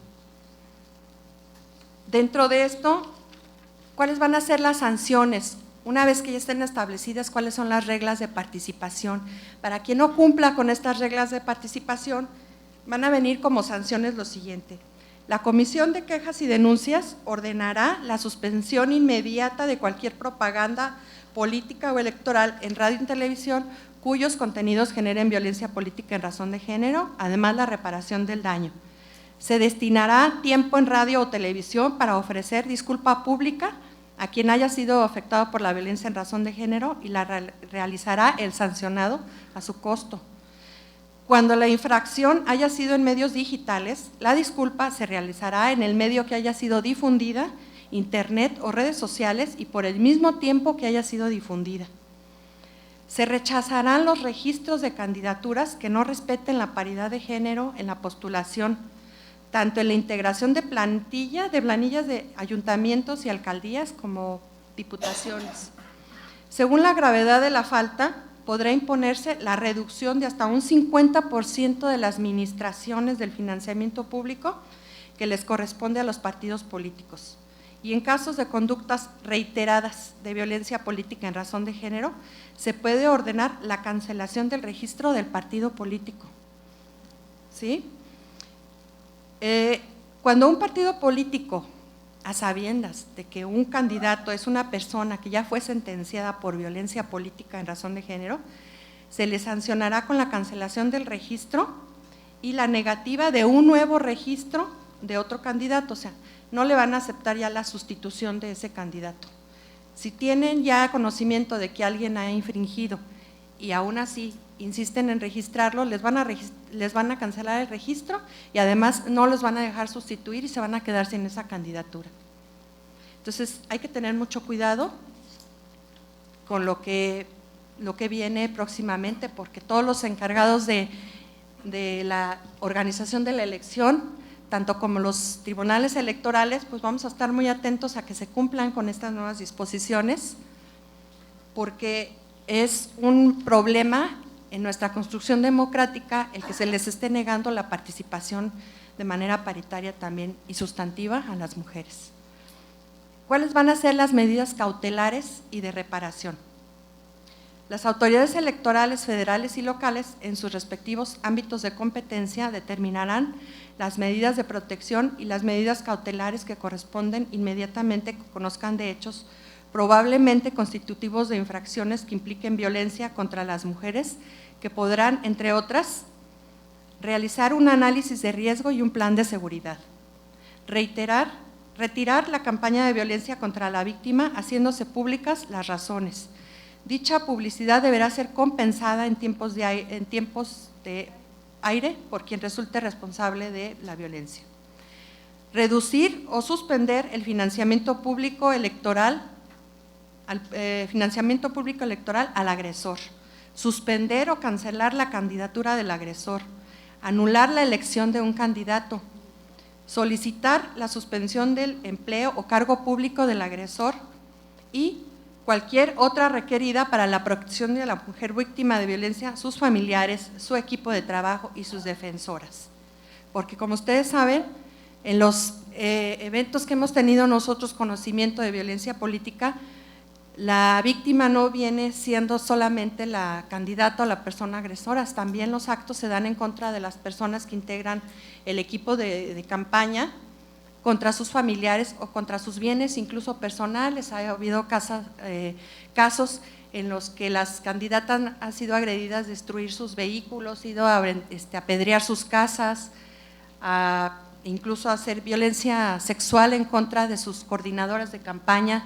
S5: Dentro de esto, ¿cuáles van a ser las sanciones? Una vez que ya estén establecidas, ¿cuáles son las reglas de participación? Para quien no cumpla con estas reglas de participación, van a venir como sanciones lo siguiente. La Comisión de Quejas y Denuncias ordenará la suspensión inmediata de cualquier propaganda política o electoral en radio y televisión cuyos contenidos generen violencia política en razón de género, además la reparación del daño. Se destinará tiempo en radio o televisión para ofrecer disculpa pública a quien haya sido afectado por la violencia en razón de género y la realizará el sancionado a su costo. Cuando la infracción haya sido en medios digitales, la disculpa se realizará en el medio que haya sido difundida, internet o redes sociales y por el mismo tiempo que haya sido difundida. Se rechazarán los registros de candidaturas que no respeten la paridad de género en la postulación, tanto en la integración de planillas de ayuntamientos y alcaldías como diputaciones. Según la gravedad de la falta, podrá imponerse la reducción de hasta un 50% de las administraciones del financiamiento público que les corresponde a los partidos políticos. Y en casos de conductas reiteradas de violencia política en razón de género, se puede ordenar la cancelación del registro del partido político. ¿Sí? Cuando un partido político, a sabiendas de que un candidato es una persona que ya fue sentenciada por violencia política en razón de género, se le sancionará con la cancelación del registro y la negativa de un nuevo registro de otro candidato, o sea, no le van a aceptar ya la sustitución de ese candidato. Si tienen ya conocimiento de que alguien ha infringido y aún así insisten en registrarlo, les van a cancelar el registro y además no los van a dejar sustituir y se van a quedar sin esa candidatura. Entonces hay que tener mucho cuidado con lo que viene próximamente, porque todos los encargados de la organización de la elección, tanto como los tribunales electorales, pues vamos a estar muy atentos a que se cumplan con estas nuevas disposiciones, porque es un problema en nuestra construcción democrática el que se les esté negando la participación de manera paritaria también y sustantiva a las mujeres. ¿Cuáles van a ser las medidas cautelares y de reparación? Las autoridades electorales federales y locales, en sus respectivos ámbitos de competencia, determinarán las medidas de protección y las medidas cautelares que corresponden inmediatamente que conozcan de hechos probablemente constitutivos de infracciones que impliquen violencia contra las mujeres, que podrán, entre otras, realizar un análisis de riesgo y un plan de seguridad. Retirar la campaña de violencia contra la víctima haciéndose públicas las razones. Dicha publicidad deberá ser compensada en tiempos de aire por quien resulte responsable de la violencia. Reducir o suspender el financiamiento público electoral al agresor. Suspender o cancelar la candidatura del agresor. Anular la elección de un candidato. Solicitar la suspensión del empleo o cargo público del agresor y cualquier otra requerida para la protección de la mujer víctima de violencia, sus familiares, su equipo de trabajo y sus defensoras. Porque como ustedes saben, en los eventos que hemos tenido nosotros conocimiento de violencia política, la víctima no viene siendo solamente la candidata o la persona agresora, también los actos se dan en contra de las personas que integran el equipo de campaña, contra sus familiares o contra sus bienes, incluso personales. Ha habido casos en los que las candidatas han sido agredidas, destruir sus vehículos, ido a apedrear sus casas, incluso a hacer violencia sexual en contra de sus coordinadoras de campaña.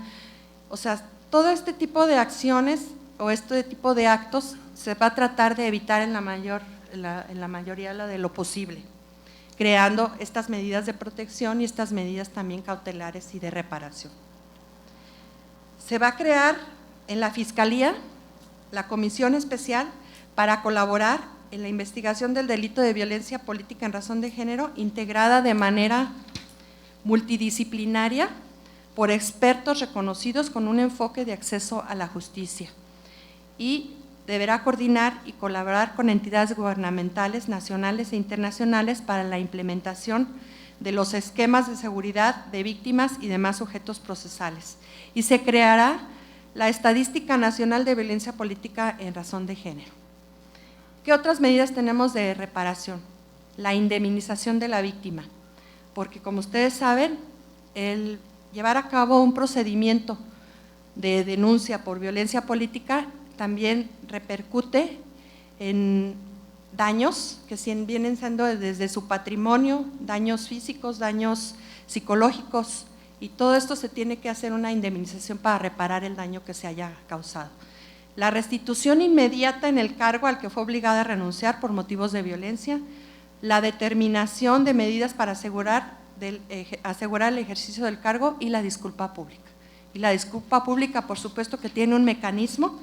S5: O sea, todo este tipo de acciones o este tipo de actos se va a tratar de evitar en la mayoría de lo posible, creando estas medidas de protección y estas medidas también cautelares y de reparación. Se va a crear en la Fiscalía la Comisión Especial para colaborar en la investigación del delito de violencia política en razón de género, integrada de manera multidisciplinaria por expertos reconocidos con un enfoque de acceso a la justicia, y deberá coordinar y colaborar con entidades gubernamentales, nacionales e internacionales para la implementación de los esquemas de seguridad de víctimas y demás sujetos procesales. Y se creará la Estadística Nacional de Violencia Política en Razón de Género. ¿Qué otras medidas tenemos de reparación? La indemnización de la víctima, porque como ustedes saben, el llevar a cabo un procedimiento de denuncia por violencia política también repercute en daños que vienen siendo desde su patrimonio, daños físicos, daños psicológicos, y todo esto se tiene que hacer una indemnización para reparar el daño que se haya causado. La restitución inmediata en el cargo al que fue obligada a renunciar por motivos de violencia, la determinación de medidas para asegurar el ejercicio del cargo y la disculpa pública. Y la disculpa pública, por supuesto, que tiene un mecanismo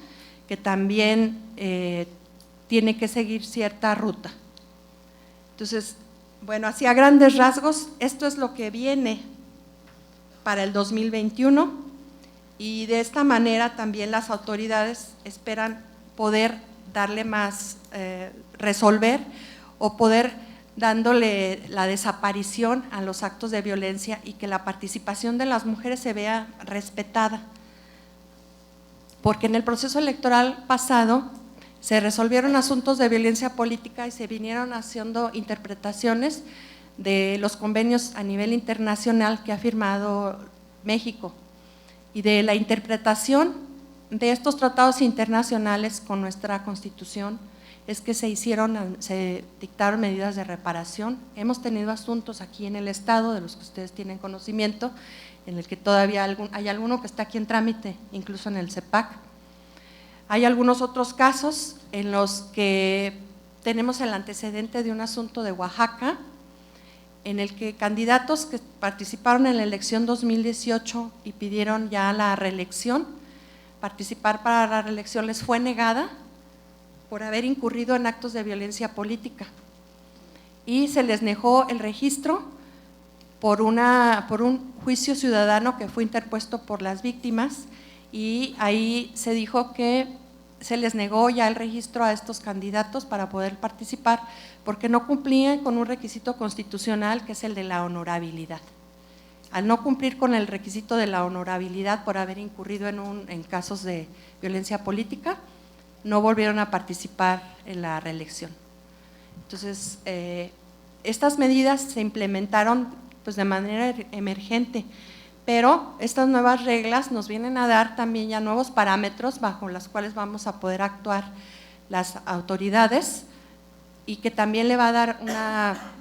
S5: que también tiene que seguir cierta ruta. Entonces, bueno, así a grandes rasgos, esto es lo que viene para el 2021, y de esta manera también las autoridades esperan poder darle más, resolver o poder dándole la desaparición a los actos de violencia y que la participación de las mujeres se vea respetada. Porque en el proceso electoral pasado se resolvieron asuntos de violencia política y se vinieron haciendo interpretaciones de los convenios a nivel internacional que ha firmado México y de la interpretación de estos tratados internacionales con nuestra Constitución es que se dictaron medidas de reparación. Hemos tenido asuntos aquí en el Estado, de los que ustedes tienen conocimiento, en el que todavía hay alguno que está aquí en trámite, incluso en el CEPAC. Hay algunos otros casos en los que tenemos el antecedente de un asunto de Oaxaca, en el que candidatos que participaron en la elección 2018 y pidieron ya la reelección, participar para la reelección les fue negada por haber incurrido en actos de violencia política y se les negó el registro por un juicio ciudadano que fue interpuesto por las víctimas y ahí se dijo que se les negó ya el registro a estos candidatos para poder participar porque no cumplían con un requisito constitucional que es el de la honorabilidad. Al no cumplir con el requisito de la honorabilidad por haber incurrido en casos de violencia política, no volvieron a participar en la reelección. Entonces, estas medidas se implementaron pues, de manera emergente, pero estas nuevas reglas nos vienen a dar también ya nuevos parámetros bajo los cuales vamos a poder actuar las autoridades y que también le va a dar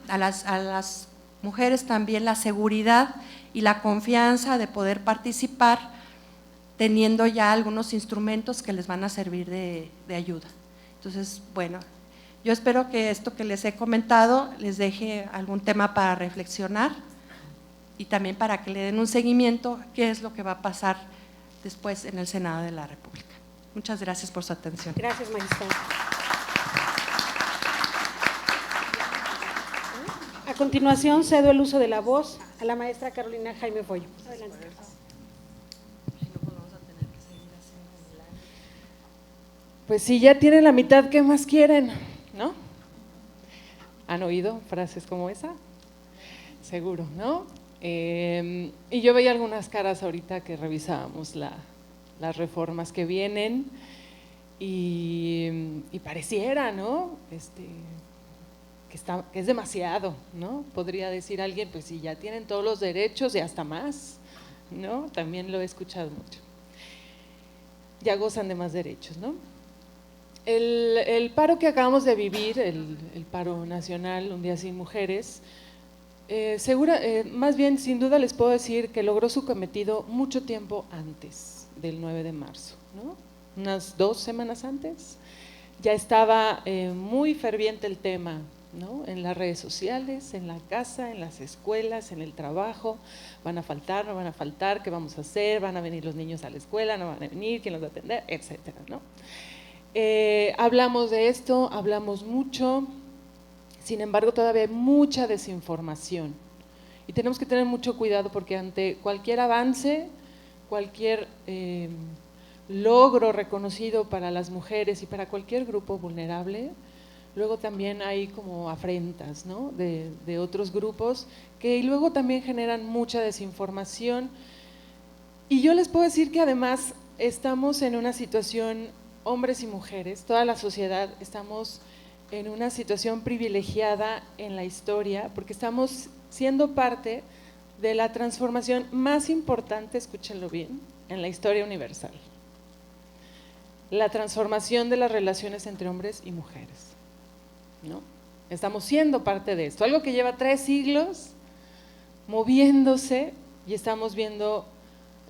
S5: a las mujeres también la seguridad y la confianza de poder participar teniendo ya algunos instrumentos que les van a servir de ayuda. Entonces, bueno, yo espero que esto que les he comentado les deje algún tema para reflexionar y también para que le den un seguimiento qué es lo que va a pasar después en el Senado de la República. Muchas gracias por su atención.
S3: Gracias, magistrada. A continuación, cedo el uso de la voz a la maestra Carolina Jaime Follo. Adelante.
S6: Pues si ya tienen la mitad, ¿qué más quieren? ¿No? ¿Han oído frases como esa? Seguro, ¿no? Y yo veía algunas caras ahorita que revisábamos las reformas que vienen y pareciera, ¿no? Que es demasiado, ¿no? Podría decir alguien, pues si ya tienen todos los derechos y hasta más, ¿no? También lo he escuchado mucho. Ya gozan de más derechos, ¿no? El paro que acabamos de vivir, el paro nacional, Un Día Sin Mujeres, más bien sin duda les puedo decir que logró su cometido mucho tiempo antes del 9 de marzo, ¿no? Unas 2 semanas antes, ya estaba muy ferviente el tema, ¿no? En las redes sociales, en la casa, en las escuelas, en el trabajo, van a faltar, no van a faltar, ¿qué vamos a hacer? ¿Van a venir los niños a la escuela? ¿No van a venir? ¿Quién los va a atender? Etcétera, ¿no? Hablamos de esto, hablamos mucho, sin embargo todavía hay mucha desinformación y tenemos que tener mucho cuidado porque ante cualquier avance, cualquier logro reconocido para las mujeres y para cualquier grupo vulnerable, luego también hay como afrentas, ¿no? de otros grupos que luego también generan mucha desinformación y yo les puedo decir que además estamos en una situación, hombres y mujeres, toda la sociedad estamos en una situación privilegiada en la historia porque estamos siendo parte de la transformación más importante, escúchenlo bien, en la historia universal. La transformación de las relaciones entre hombres y mujeres, ¿no? Estamos siendo parte de esto, algo que lleva 3 siglos moviéndose y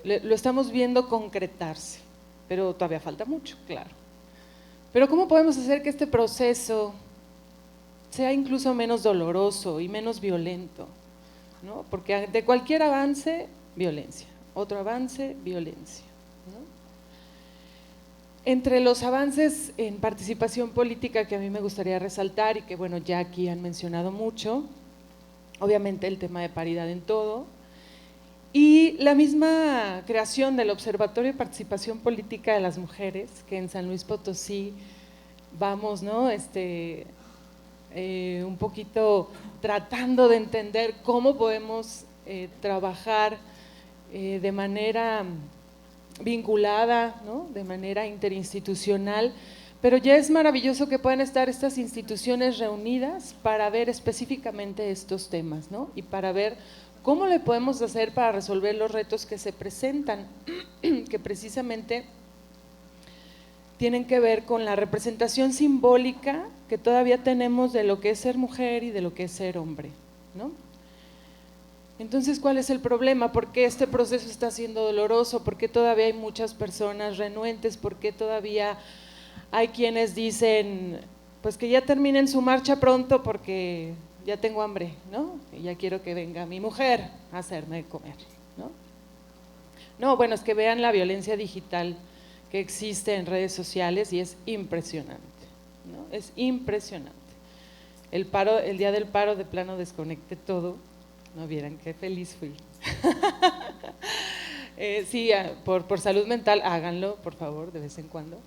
S6: lo estamos viendo concretarse. Pero todavía falta mucho, claro. Pero ¿cómo podemos hacer que este proceso sea incluso menos doloroso y menos violento, ¿no? Porque ante cualquier avance, violencia, otro avance, violencia, ¿no? Entre los avances en participación política que a mí me gustaría resaltar y que bueno, ya aquí han mencionado mucho, obviamente el tema de paridad en todo, Y la misma creación del Observatorio de Participación Política de las Mujeres, que en San Luis Potosí vamos, ¿no? Un poquito tratando de entender cómo podemos trabajar de manera vinculada, ¿no? De manera interinstitucional, pero ya es maravilloso que puedan estar estas instituciones reunidas para ver específicamente estos temas, ¿no? Y para ver cómo le podemos hacer para resolver los retos que se presentan, que precisamente tienen que ver con la representación simbólica que todavía tenemos de lo que es ser mujer y de lo que es ser hombre, ¿no? Entonces, ¿cuál es el problema? ¿Por qué este proceso está siendo doloroso? ¿Por qué todavía hay muchas personas renuentes? ¿Por qué todavía hay quienes dicen, pues que ya terminen su marcha pronto porque ya tengo hambre, ¿no? Y ya quiero que venga mi mujer a hacerme de comer, ¿no? No, bueno, es que vean la violencia digital que existe en redes sociales y es impresionante, ¿no? Es impresionante. El día del paro de plano desconecté todo, no vieran qué feliz fui. Sí, por salud mental háganlo, por favor, de vez en cuando.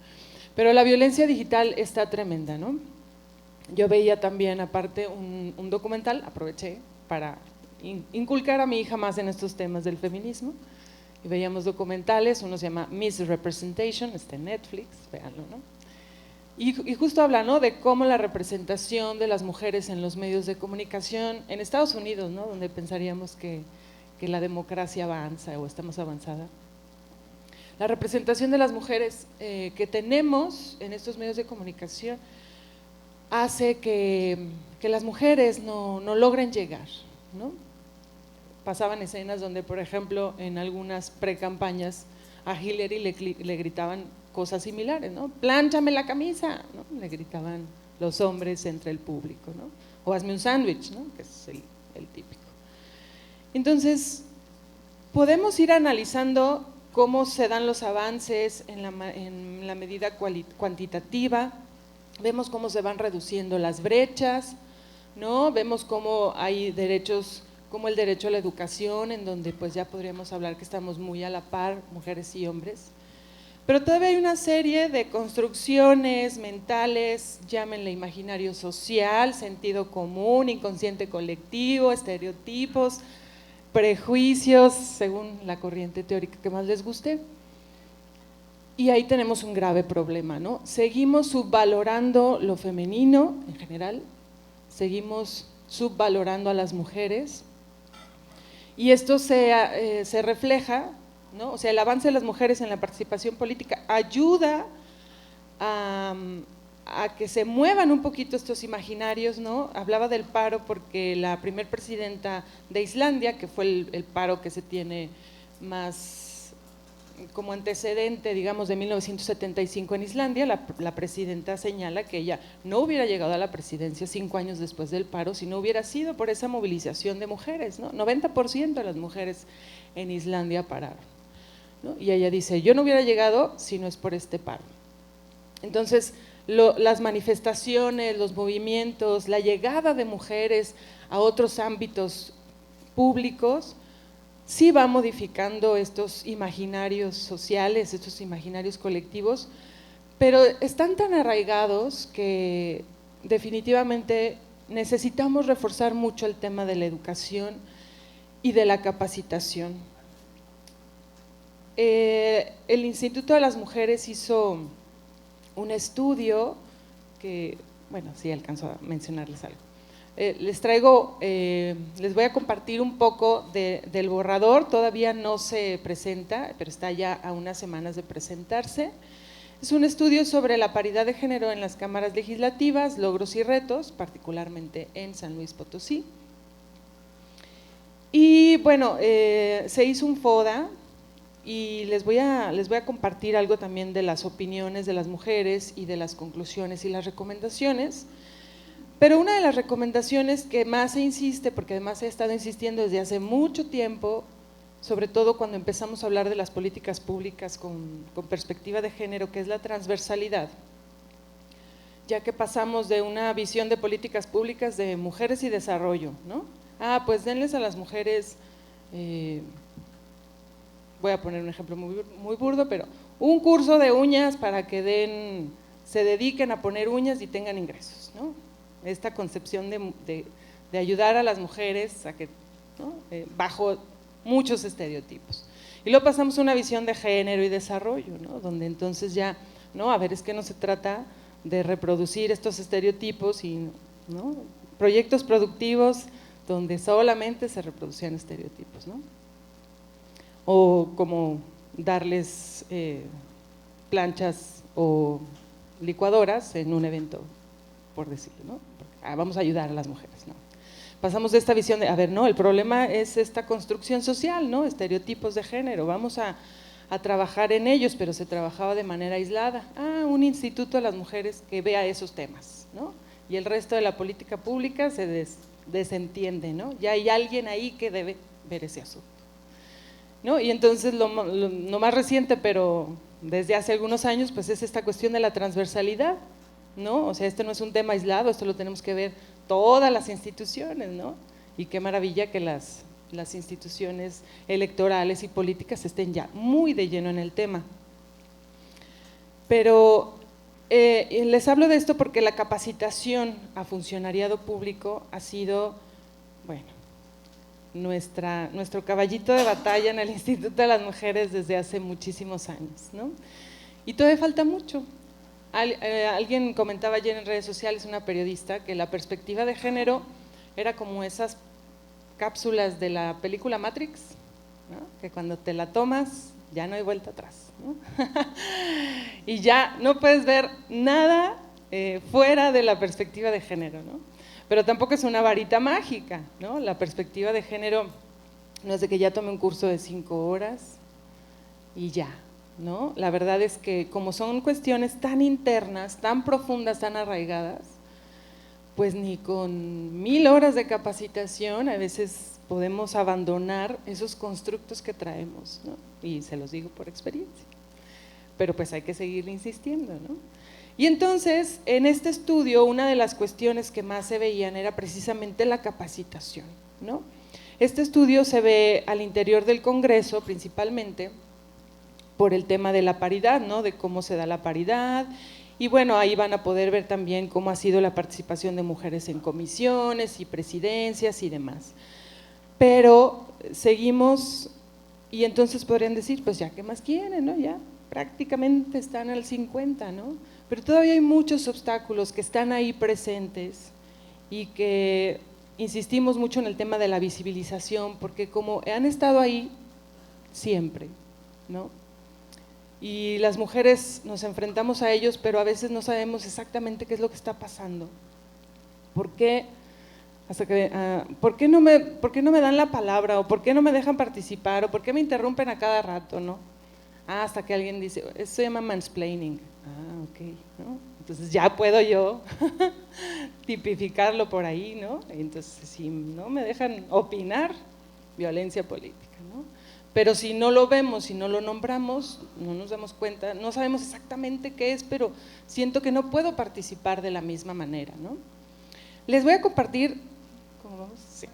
S6: Pero la violencia digital está tremenda, ¿no? Yo veía también, aparte, un documental, aproveché para inculcar a mi hija más en estos temas del feminismo, y veíamos documentales, uno se llama Misrepresentation, está en Netflix, véanlo, ¿no? Y justo habla, ¿no?, de cómo la representación de las mujeres en los medios de comunicación, en Estados Unidos, ¿no?, donde pensaríamos que la democracia avanza o está más avanzada, la representación de las mujeres que tenemos en estos medios de comunicación hace que las mujeres no logren llegar, ¿no? Pasaban escenas donde, por ejemplo, en algunas precampañas a Hillary le gritaban cosas similares, ¿no? Plánchame la camisa, ¿no? Le gritaban los hombres entre el público, ¿no? O hazme un sándwich, ¿no? Que es el típico. Entonces, podemos ir analizando cómo se dan los avances en la medida cuantitativa, vemos cómo se van reduciendo las brechas, ¿no? Vemos cómo hay derechos, como el derecho a la educación, en donde pues ya podríamos hablar que estamos muy a la par, mujeres y hombres. Pero todavía hay una serie de construcciones mentales, llámenle imaginario social, sentido común, inconsciente colectivo, estereotipos, prejuicios, según la corriente teórica que más les guste. Y ahí tenemos un grave problema, ¿no? Seguimos subvalorando lo femenino en general, seguimos subvalorando a las mujeres, y esto se refleja, ¿no? O sea, el avance de las mujeres en la participación política ayuda a que se muevan un poquito estos imaginarios, ¿no? Hablaba del paro porque la primer presidenta de Islandia, que fue el paro que se tiene más como antecedente, digamos, de 1975 en Islandia, la presidenta señala que ella no hubiera llegado a la presidencia 5 años después del paro si no hubiera sido por esa movilización de mujeres, ¿no? 90% de las mujeres en Islandia pararon, ¿no? Y ella dice, yo no hubiera llegado si no es por este paro. Entonces, las manifestaciones, los movimientos, la llegada de mujeres a otros ámbitos públicos, sí va modificando estos imaginarios sociales, estos imaginarios colectivos, pero están tan arraigados que definitivamente necesitamos reforzar mucho el tema de la educación y de la capacitación. El Instituto de las Mujeres hizo un estudio que, bueno, sí alcanzo a mencionarles algo. Les voy a compartir un poco del borrador, todavía no se presenta, pero está ya a unas semanas de presentarse. Es un estudio sobre la paridad de género en las cámaras legislativas, logros y retos, particularmente en San Luis Potosí. Y bueno, se hizo un FODA y les voy a compartir algo también de las opiniones de las mujeres y de las conclusiones y las recomendaciones. Pero una de las recomendaciones que más se insiste, porque además he estado insistiendo desde hace mucho tiempo, sobre todo cuando empezamos a hablar de las políticas públicas con perspectiva de género, que es la transversalidad, ya que pasamos de una visión de políticas públicas de mujeres y desarrollo, ¿no? Pues denles a las mujeres voy a poner un ejemplo muy burdo, pero un curso de uñas para que se dediquen a poner uñas y tengan ingresos, ¿no? Esta concepción de ayudar a las mujeres a que, ¿no? Bajo muchos estereotipos. Y luego pasamos a una visión de género y desarrollo, ¿no? Donde entonces ya, ¿no? A ver, es que no se trata de reproducir estos estereotipos, y, ¿no? Proyectos productivos donde solamente se reproducían estereotipos, ¿no? O como darles planchas o licuadoras en un evento, por decirlo, ¿no? Vamos a ayudar a las mujeres, ¿no? Pasamos de esta visión de, a ver, no, el problema es esta construcción social, ¿no? Estereotipos de género, vamos a trabajar en ellos, pero se trabajaba de manera aislada. Un instituto a las mujeres que vea esos temas, ¿no? Y el resto de la política pública se desentiende, ¿no? Ya hay alguien ahí que debe ver ese asunto, ¿no? Y entonces lo más reciente, pero desde hace algunos años, pues es esta cuestión de la transversalidad, ¿no? O sea, este no es un tema aislado, esto lo tenemos que ver todas las instituciones, ¿no? Y qué maravilla que las instituciones electorales y políticas estén ya muy de lleno en el tema. Pero les hablo de esto porque la capacitación a funcionariado público ha sido, bueno, nuestro caballito de batalla en el Instituto de las Mujeres desde hace muchísimos años, ¿no? Y todavía falta mucho. Alguien comentaba ayer en redes sociales, una periodista, que la perspectiva de género era como esas cápsulas de la película Matrix, ¿no? Que cuando te la tomas ya no hay vuelta atrás, ¿no? Y ya no puedes ver nada fuera de la perspectiva de género, ¿no? Pero tampoco es una varita mágica, ¿no? La perspectiva de género no es de que ya tome un curso de 5 horas y ya, ¿no? La verdad es que como son cuestiones tan internas, tan profundas, tan arraigadas, pues ni con 1000 horas de capacitación a veces podemos abandonar esos constructos que traemos, ¿no? Y se los digo por experiencia, pero pues hay que seguir insistiendo, ¿no? Y entonces, en este estudio, una de las cuestiones que más se veían era precisamente la capacitación, ¿no? Este estudio se ve al interior del Congreso principalmente por el tema de la paridad, ¿no? De cómo se da la paridad. Y bueno, ahí van a poder ver también cómo ha sido la participación de mujeres en comisiones y presidencias y demás. Pero seguimos, y entonces podrían decir, pues ya, ¿qué más quieren, no? Ya prácticamente están al 50, ¿no? Pero todavía hay muchos obstáculos que están ahí presentes y que insistimos mucho en el tema de la visibilización, porque como han estado ahí siempre, ¿no? Y las mujeres nos enfrentamos a ellos, pero a veces no sabemos exactamente qué es lo que está pasando. ¿Por qué? ¿Por qué no me dan la palabra? ¿O por qué no me dejan participar? ¿O por qué me interrumpen a cada rato, no? Hasta que alguien dice, eso se llama mansplaining. Ok, ¿no? Entonces ya puedo yo tipificarlo por ahí, ¿no? Entonces, si no me dejan opinar, violencia política, ¿no? Pero si no lo vemos, si no lo nombramos, no nos damos cuenta, no sabemos exactamente qué es, pero siento que no puedo participar de la misma manera, ¿no? Les voy a compartir, ¿cómo vamos? Sí.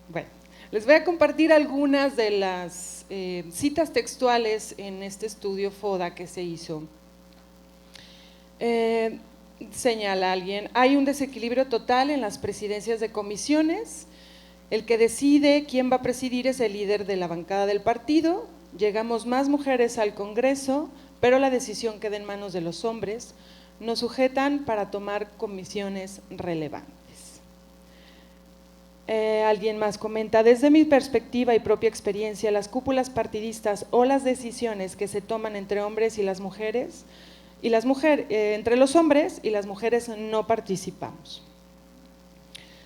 S6: Bueno, les voy a compartir algunas de las citas textuales en este estudio FODA que se hizo. Señala alguien, hay un desequilibrio total en las presidencias de comisiones. El que decide quién va a presidir es el líder de la bancada del partido. Llegamos más mujeres al Congreso, pero la decisión queda en manos de los hombres. Nos sujetan para tomar comisiones relevantes. Alguien más comenta, desde mi perspectiva y propia experiencia, las cúpulas partidistas o las decisiones que se toman entre hombres y las mujeres, entre los hombres y las mujeres no participamos.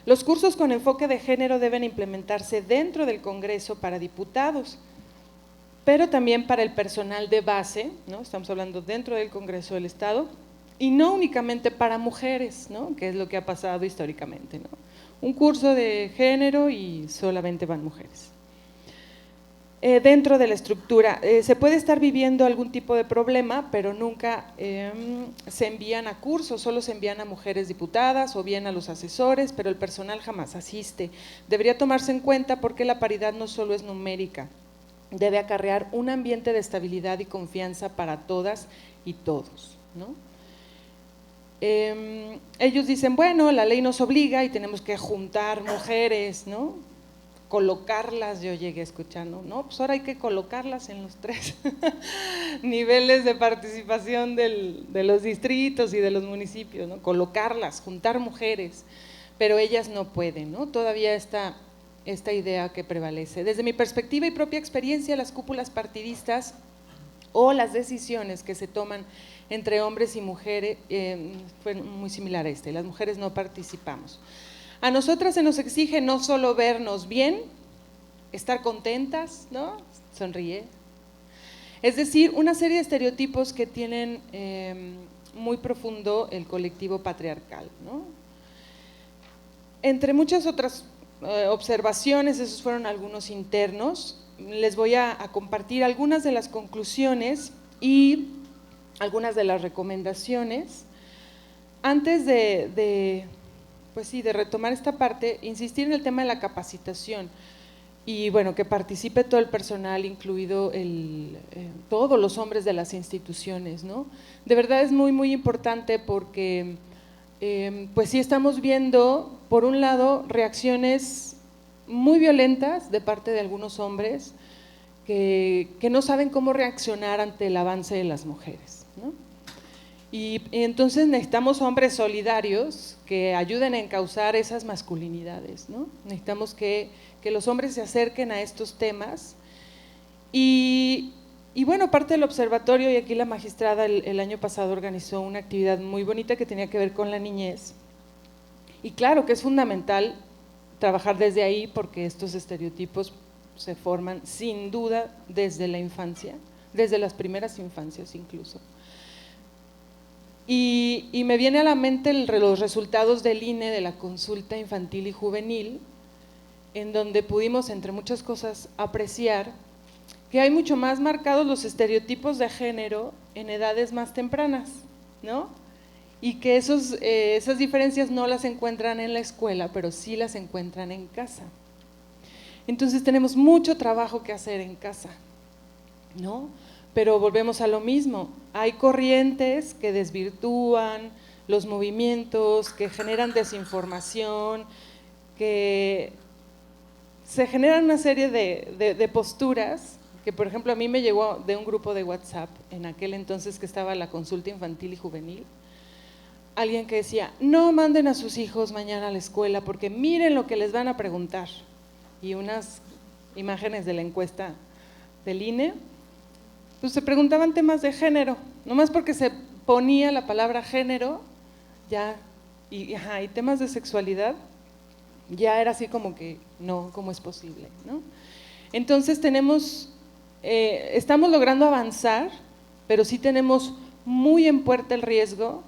S6: Los cursos con enfoque de género deben implementarse dentro del Congreso para diputados, pero también para el personal de base, ¿no? Estamos hablando dentro del Congreso del Estado, y no únicamente para mujeres, ¿no? Que es lo que ha pasado históricamente, ¿no? Un curso de género y solamente van mujeres. Dentro de la estructura, se puede estar viviendo algún tipo de problema, pero nunca se envían a cursos, solo se envían a mujeres diputadas o bien a los asesores, pero el personal jamás asiste. Debería tomarse en cuenta porque la paridad no solo es numérica, debe acarrear un ambiente de estabilidad y confianza para todas y todos, ¿no? Ellos dicen, bueno, la ley nos obliga y tenemos que juntar mujeres, ¿no? Colocarlas, yo llegué a escuchar, no, pues ahora hay que colocarlas en los 3 niveles de participación de los distritos y de los municipios, ¿no? Colocarlas, juntar mujeres, pero ellas no pueden, ¿no? Todavía esta idea que prevalece. Desde mi perspectiva y propia experiencia, las cúpulas partidistas o las decisiones que se toman entre hombres y mujeres fue muy similar a las mujeres no participamos. A nosotras se nos exige no solo vernos bien, estar contentas, ¿no? Sonríe. Es decir, una serie de estereotipos que tienen muy profundo el colectivo patriarcal, ¿no? Entre muchas otras observaciones, esos fueron algunos internos, les voy a compartir algunas de las conclusiones y algunas de las recomendaciones. Antes de retomar esta parte, insistir en el tema de la capacitación y bueno, que participe todo el personal, incluido todos los hombres de las instituciones, ¿no? De verdad es muy, muy importante porque pues sí estamos viendo, por un lado, reacciones muy violentas de parte de algunos hombres que no saben cómo reaccionar ante el avance de las mujeres, ¿no? Y entonces necesitamos hombres solidarios que ayuden a encauzar esas masculinidades, ¿no? Necesitamos que los hombres se acerquen a estos temas y bueno, parte del observatorio, y aquí la magistrada el año pasado organizó una actividad muy bonita que tenía que ver con la niñez, y claro que es fundamental trabajar desde ahí porque estos estereotipos se forman sin duda desde la infancia, desde las primeras infancias incluso. Y me viene a la mente los resultados del INE de la consulta infantil y juvenil, en donde pudimos, entre muchas cosas, apreciar que hay mucho más marcados los estereotipos de género en edades más tempranas, ¿no? Y que esas diferencias no las encuentran en la escuela, pero sí las encuentran en casa. Entonces tenemos mucho trabajo que hacer en casa, ¿no? Pero volvemos a lo mismo, hay corrientes que desvirtúan los movimientos, que generan desinformación, que se generan una serie de posturas que, por ejemplo, a mí me llegó de un grupo de WhatsApp en aquel entonces que estaba la consulta infantil y juvenil, alguien que decía, no manden a sus hijos mañana a la escuela porque miren lo que les van a preguntar, y unas imágenes de la encuesta del INE, pues se preguntaban temas de género, nomás porque se ponía la palabra género, ya, y temas de sexualidad, ya era así como que no, ¿cómo es posible?, ¿no? Entonces estamos logrando avanzar, pero sí tenemos muy en puerta el riesgo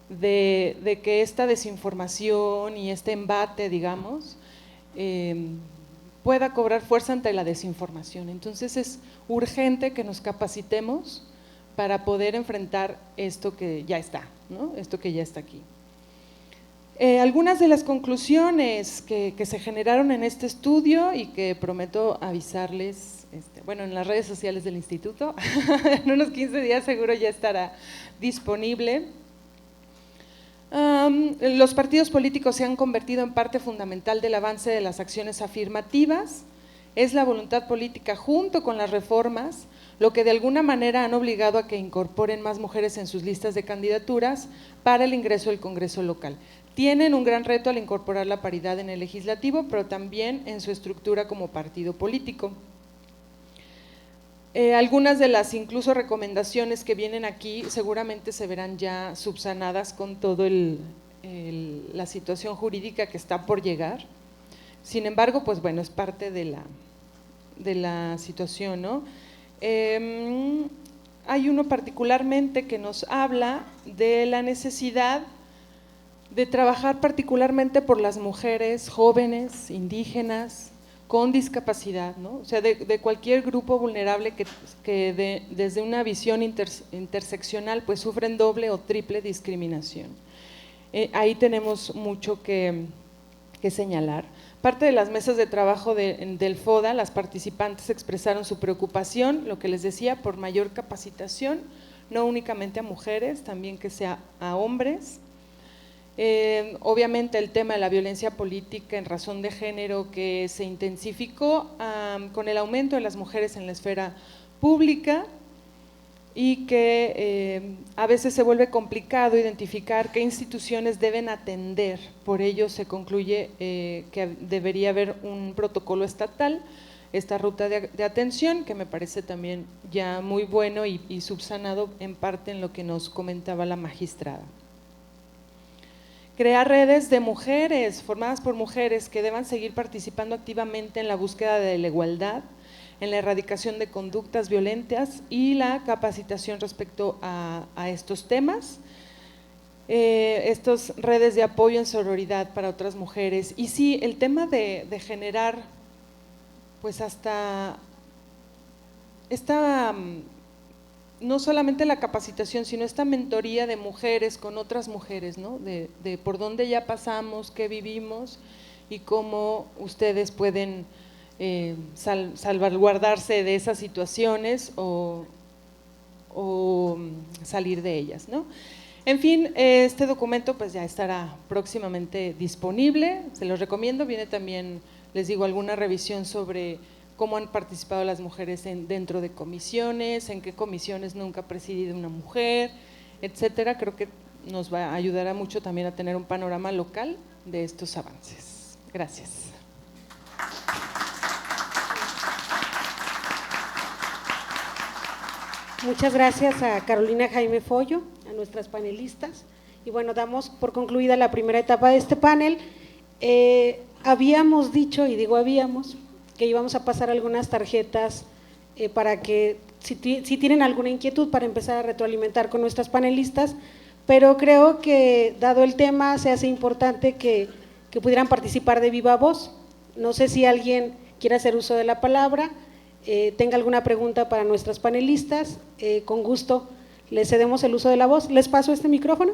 S6: de que esta desinformación y este embate, digamos, pueda cobrar fuerza ante la desinformación. Entonces es urgente que nos capacitemos para poder enfrentar esto que ya está, ¿no? Esto que ya está aquí. Algunas de las conclusiones que se generaron en este estudio y que prometo avisarles, en las redes sociales del instituto, en unos 15 días seguro ya estará disponible. Los partidos políticos se han convertido en parte fundamental del avance de las acciones afirmativas, es la voluntad política junto con las reformas lo que de alguna manera han obligado a que incorporen más mujeres en sus listas de candidaturas para el ingreso al Congreso local. Tienen un gran reto al incorporar la paridad en el legislativo, pero también en su estructura como partido político. Algunas de las incluso recomendaciones que vienen aquí seguramente se verán ya subsanadas con todo la situación jurídica que está por llegar. Sin embargo, pues bueno, es parte de la situación, ¿no? Hay uno particularmente que nos habla de la necesidad de trabajar particularmente por las mujeres jóvenes, indígenas, con discapacidad, ¿no? O sea, de cualquier grupo vulnerable que desde una visión interseccional pues sufren doble o triple discriminación. Ahí tenemos mucho que que señalar. Parte de las mesas de trabajo del FODA, las participantes expresaron su preocupación, lo que les decía, por mayor capacitación, no únicamente a mujeres, también que sea a hombres. Obviamente el tema de la violencia política en razón de género que se intensificó con el aumento de las mujeres en la esfera pública y que a veces se vuelve complicado identificar qué instituciones deben atender. Por ello se concluye que debería haber un protocolo estatal, esta ruta de atención, que me parece también ya muy bueno y subsanado en parte en lo que nos comentaba la magistrada. Crear redes de mujeres, formadas por mujeres que deban seguir participando activamente en la búsqueda de la igualdad, en la erradicación de conductas violentas y la capacitación respecto a estos temas, estas redes de apoyo en sororidad para otras mujeres. Y sí, el tema de generar pues hasta esta, no solamente la capacitación, sino esta mentoría de mujeres con otras mujeres, ¿no? De por dónde ya pasamos, qué vivimos y cómo ustedes pueden salvaguardarse de esas situaciones o salir de ellas, ¿no? En fin, este documento pues ya estará próximamente disponible, se los recomiendo. Viene también, les digo, alguna revisión sobre cómo han participado las mujeres dentro de comisiones, en qué comisiones nunca ha presidido una mujer, etcétera. Creo que nos ayudará mucho también a tener un panorama local de estos avances. Gracias.
S3: Muchas gracias a Carolina Jaime Follo, a nuestras panelistas. Y bueno, damos por concluida la primera etapa de este panel. Habíamos dicho, y digo habíamos, que íbamos a pasar algunas tarjetas para que si tienen alguna inquietud para empezar a retroalimentar con nuestras panelistas, pero creo que dado el tema se hace importante que pudieran participar de viva voz. No sé si alguien quiere hacer uso de la palabra, tenga alguna pregunta para nuestras panelistas, con gusto les cedemos el uso de la voz. Les paso este micrófono.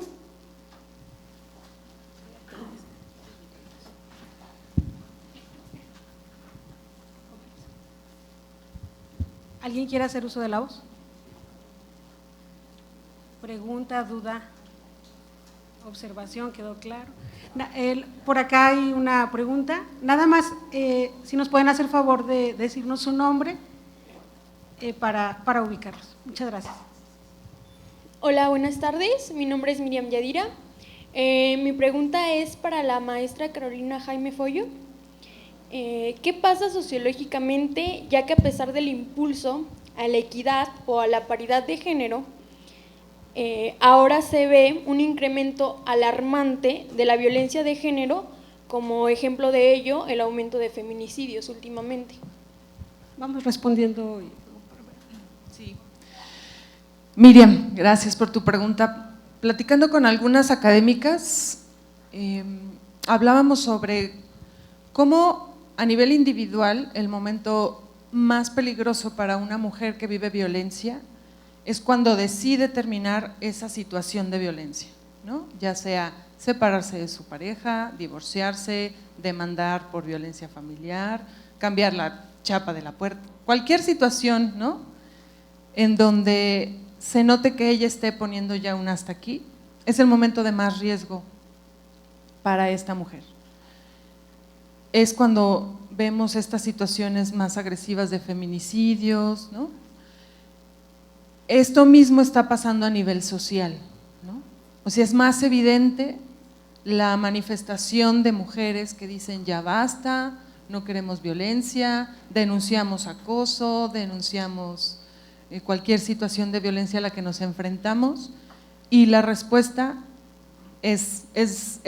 S3: ¿Alguien quiere hacer uso de la voz? Pregunta, duda, observación, ¿quedó claro? Por acá hay una pregunta, nada más si nos pueden hacer favor de decirnos su nombre para ubicarlos. Muchas gracias.
S7: Hola, buenas tardes, mi nombre es Miriam Yadira. Mi pregunta es para la maestra Carolina Jaime Follo. ¿Qué pasa sociológicamente, ya que a pesar del impulso a la equidad o a la paridad de género, ahora se ve un incremento alarmante de la violencia de género, como ejemplo de ello el aumento de feminicidios últimamente?
S3: Vamos respondiendo.
S6: Sí. Miriam, gracias por tu pregunta. Platicando con algunas académicas, hablábamos sobre cómo a nivel individual el momento más peligroso para una mujer que vive violencia es cuando decide terminar esa situación de violencia, ¿no? Ya sea separarse de su pareja, divorciarse, demandar por violencia familiar, cambiar la chapa de la puerta, cualquier situación, ¿no? En donde se note que ella esté poniendo ya un hasta aquí, es el momento de más riesgo para esta mujer. Es cuando vemos estas situaciones más agresivas de feminicidios, ¿no? Esto mismo está pasando a nivel social, ¿no? O sea, es más evidente la manifestación de mujeres que dicen ya basta, no queremos violencia, denunciamos acoso, denunciamos cualquier situación de violencia a la que nos enfrentamos, y la respuesta es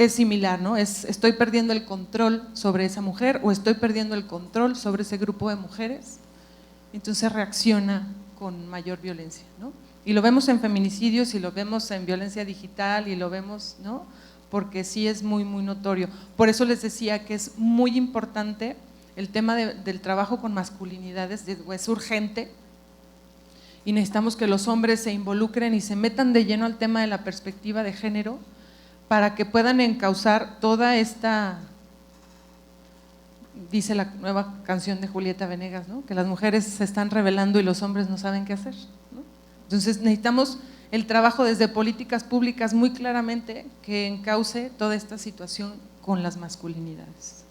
S6: similar, ¿no? Estoy perdiendo el control sobre esa mujer o estoy perdiendo el control sobre ese grupo de mujeres, entonces reacciona con mayor violencia, ¿no? Y lo vemos en feminicidios y lo vemos en violencia digital y lo vemos, ¿no? Porque sí es muy, muy notorio. Por eso les decía que es muy importante el tema del trabajo con masculinidades, es urgente y necesitamos que los hombres se involucren y se metan de lleno al tema de la perspectiva de género para que puedan encauzar toda esta dice la nueva canción de Julieta Venegas, ¿no? Que las mujeres se están rebelando y los hombres no saben qué hacer, ¿no? Entonces necesitamos el trabajo desde políticas públicas muy claramente que encauce toda esta situación con las masculinidades.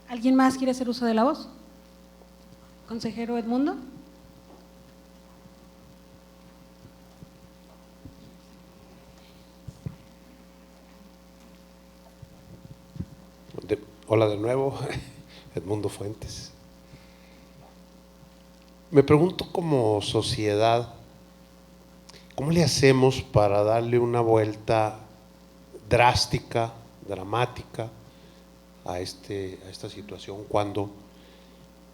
S3: ¿Alguien más quiere hacer uso de la voz? Consejero Edmundo.
S2: Hola de nuevo, Edmundo Fuentes. Me pregunto como sociedad, ¿cómo le hacemos para darle una vuelta drástica, dramática a esta situación cuando,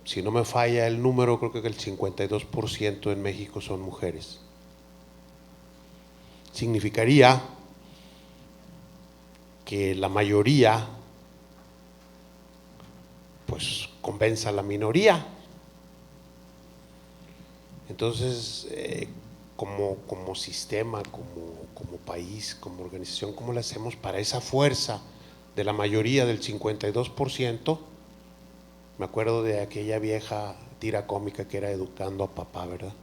S2: si no me falla el número, creo que el 52% en México son mujeres? Significaría que la mayoría pues convenza a la minoría. Entonces, como sistema, como país, como organización, ¿cómo le hacemos para esa fuerza de la mayoría del 52%? Me acuerdo de aquella vieja tira cómica que era Educando a Papá, ¿verdad?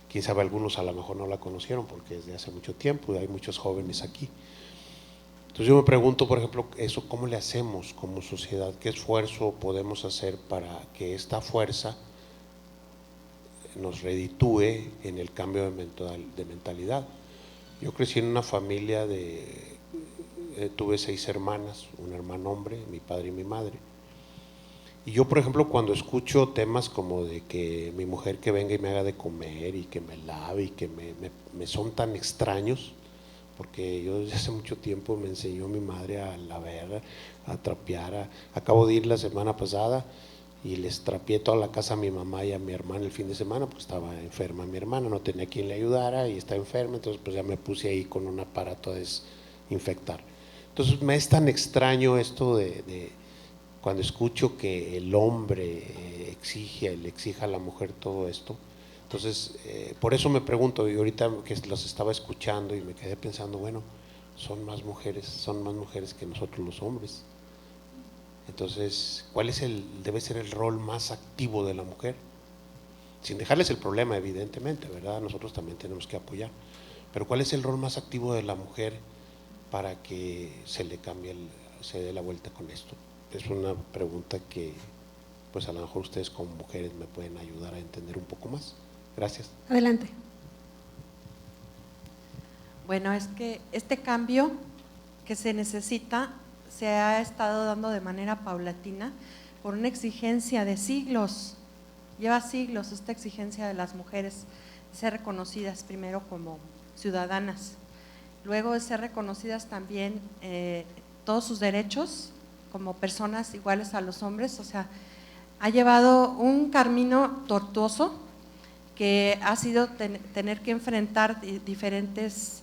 S2: Quién sabe, algunos a lo mejor no la conocieron porque es de hace mucho tiempo y hay muchos jóvenes aquí. Entonces yo me pregunto, por ejemplo, eso, ¿cómo le hacemos como sociedad? ¿Qué esfuerzo podemos hacer para que esta fuerza nos reditúe en el cambio de mentalidad? Yo crecí en una familia tuve 6 hermanas, un hermano hombre, mi padre y mi madre. Y yo, por ejemplo, cuando escucho temas como de que mi mujer que venga y me haga de comer y que me lave y que me son tan extraños, porque yo desde hace mucho tiempo me enseñó mi madre a lavar, a trapear. Acabo de ir la semana pasada y les trapeé toda la casa a mi mamá y a mi hermana el fin de semana, porque estaba enferma mi hermana, no tenía quien le ayudara y está enferma, entonces pues ya me puse ahí con un aparato a desinfectar. Entonces me es tan extraño esto de cuando escucho que el hombre le exija a la mujer todo esto. Entonces, por eso me pregunto, y ahorita que los estaba escuchando y me quedé pensando, bueno, son más mujeres que nosotros los hombres. Entonces, ¿cuál debe ser el rol más activo de la mujer? Sin dejarles el problema, evidentemente, ¿verdad? Nosotros también tenemos que apoyar. Pero ¿cuál es el rol más activo de la mujer para que se dé la vuelta con esto? Es una pregunta que, pues a lo mejor ustedes como mujeres me pueden ayudar a entender un poco más. Gracias.
S3: Adelante.
S5: Bueno, es que este cambio que se necesita se ha estado dando de manera paulatina por una exigencia de siglos. Lleva siglos esta exigencia de las mujeres de ser reconocidas primero como ciudadanas, luego de ser reconocidas también todos sus derechos como personas iguales a los hombres. O sea, ha llevado un camino tortuoso que ha sido tener que enfrentar diferentes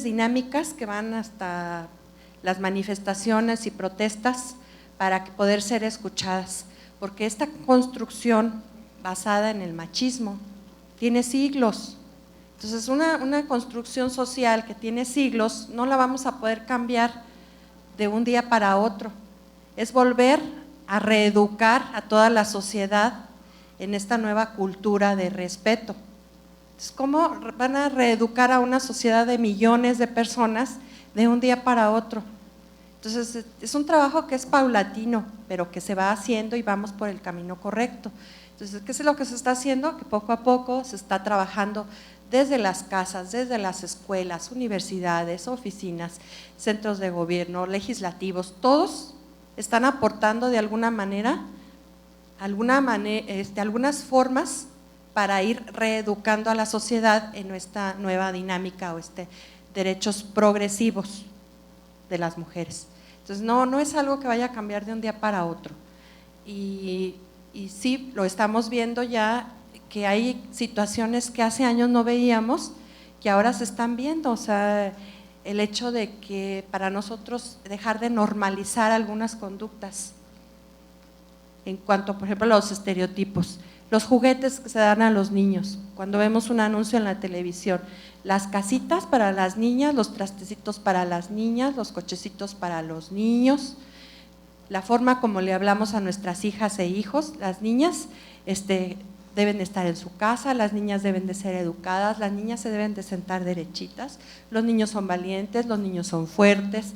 S5: dinámicas que van hasta las manifestaciones y protestas para poder ser escuchadas, porque esta construcción basada en el machismo tiene siglos. Entonces una construcción social que tiene siglos no la vamos a poder cambiar de un día para otro. Es volver a reeducar a toda la sociedad en esta nueva cultura de respeto. Entonces, ¿cómo van a reeducar a una sociedad de millones de personas de un día para otro? Entonces, es un trabajo que es paulatino, pero que se va haciendo y vamos por el camino correcto. Entonces, ¿qué es lo que se está haciendo? Que poco a poco se está trabajando desde las casas, desde las escuelas, universidades, oficinas, centros de gobierno, legislativos, todos están aportando de alguna manera, algunas formas para ir reeducando a la sociedad en esta nueva dinámica o derechos progresivos de las mujeres. Entonces no es algo que vaya a cambiar de un día para otro. Y sí, lo estamos viendo ya, que hay situaciones que hace años no veíamos, que ahora se están viendo. O sea, el hecho de que para nosotros dejar de normalizar algunas conductas en cuanto, por ejemplo, a los estereotipos. Los juguetes que se dan a los niños, cuando vemos un anuncio en la televisión, las casitas para las niñas, los trastecitos para las niñas, los cochecitos para los niños, la forma como le hablamos a nuestras hijas e hijos, las niñas deben estar en su casa, las niñas deben de ser educadas, las niñas se deben de sentar derechitas, los niños son valientes, los niños son fuertes,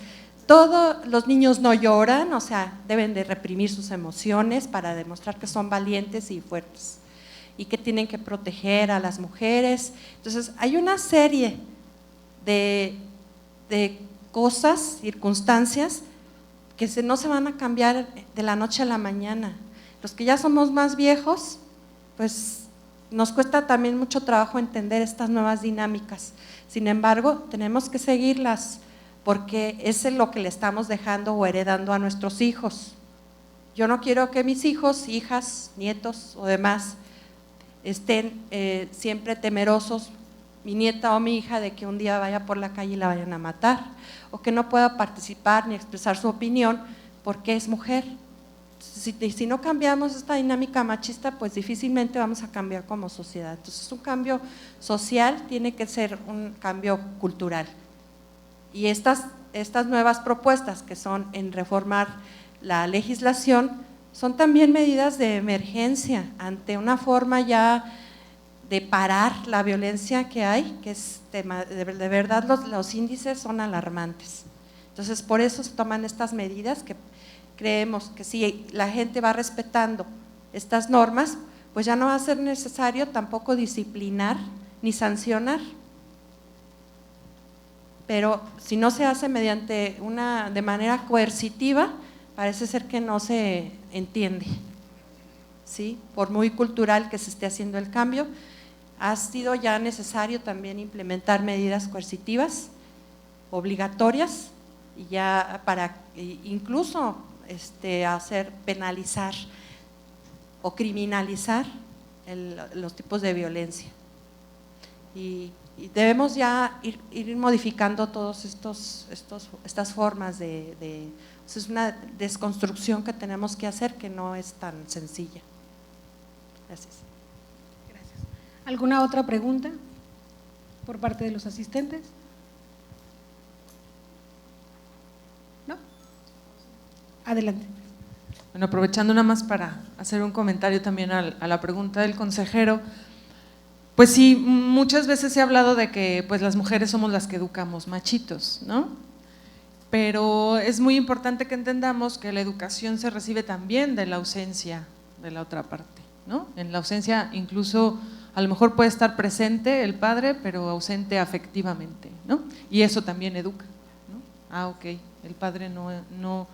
S5: los niños no lloran, o sea, deben de reprimir sus emociones para demostrar que son valientes y fuertes y que tienen que proteger a las mujeres. Entonces, hay una serie de cosas, circunstancias que no se van a cambiar de la noche a la mañana. Los que ya somos más viejos, pues nos cuesta también mucho trabajo entender estas nuevas dinámicas. Sin embargo, tenemos que seguirlas porque es lo que le estamos dejando o heredando a nuestros hijos. Yo no quiero que mis hijos, hijas, nietos o demás estén siempre temerosos, mi nieta o mi hija, de que un día vaya por la calle y la vayan a matar, o que no pueda participar ni expresar su opinión porque es mujer. Si no cambiamos esta dinámica machista, pues difícilmente vamos a cambiar como sociedad. Entonces, un cambio social tiene que ser un cambio cultural. Y estas nuevas propuestas que son en reformar la legislación son también medidas de emergencia ante una forma ya de parar la violencia que hay, que es de verdad los índices son alarmantes. Entonces, por eso se toman estas medidas que creemos que si la gente va respetando estas normas, pues ya no va a ser necesario tampoco disciplinar ni sancionar. Pero si no se hace de manera coercitiva, parece ser que no se entiende, ¿sí? Por muy cultural que se esté haciendo el cambio, ha sido ya necesario también implementar medidas coercitivas, obligatorias, y ya para incluso hacer penalizar o criminalizar los tipos de violencia. Y debemos ya ir modificando todas estas formas es una desconstrucción que tenemos que hacer que no es tan sencilla. Gracias.
S3: Gracias. ¿Alguna otra pregunta por parte de los asistentes? ¿No? Adelante.
S6: Bueno, aprovechando nada más para hacer un comentario también a la pregunta del consejero, pues sí, muchas veces se ha hablado de que pues las mujeres somos las que educamos machitos, ¿no? Pero es muy importante que entendamos que la educación se recibe también de la ausencia de la otra parte, ¿no? En la ausencia incluso a lo mejor puede estar presente el padre, pero ausente afectivamente, ¿no? Y eso también educa, ¿no? Ah, ok, el padre no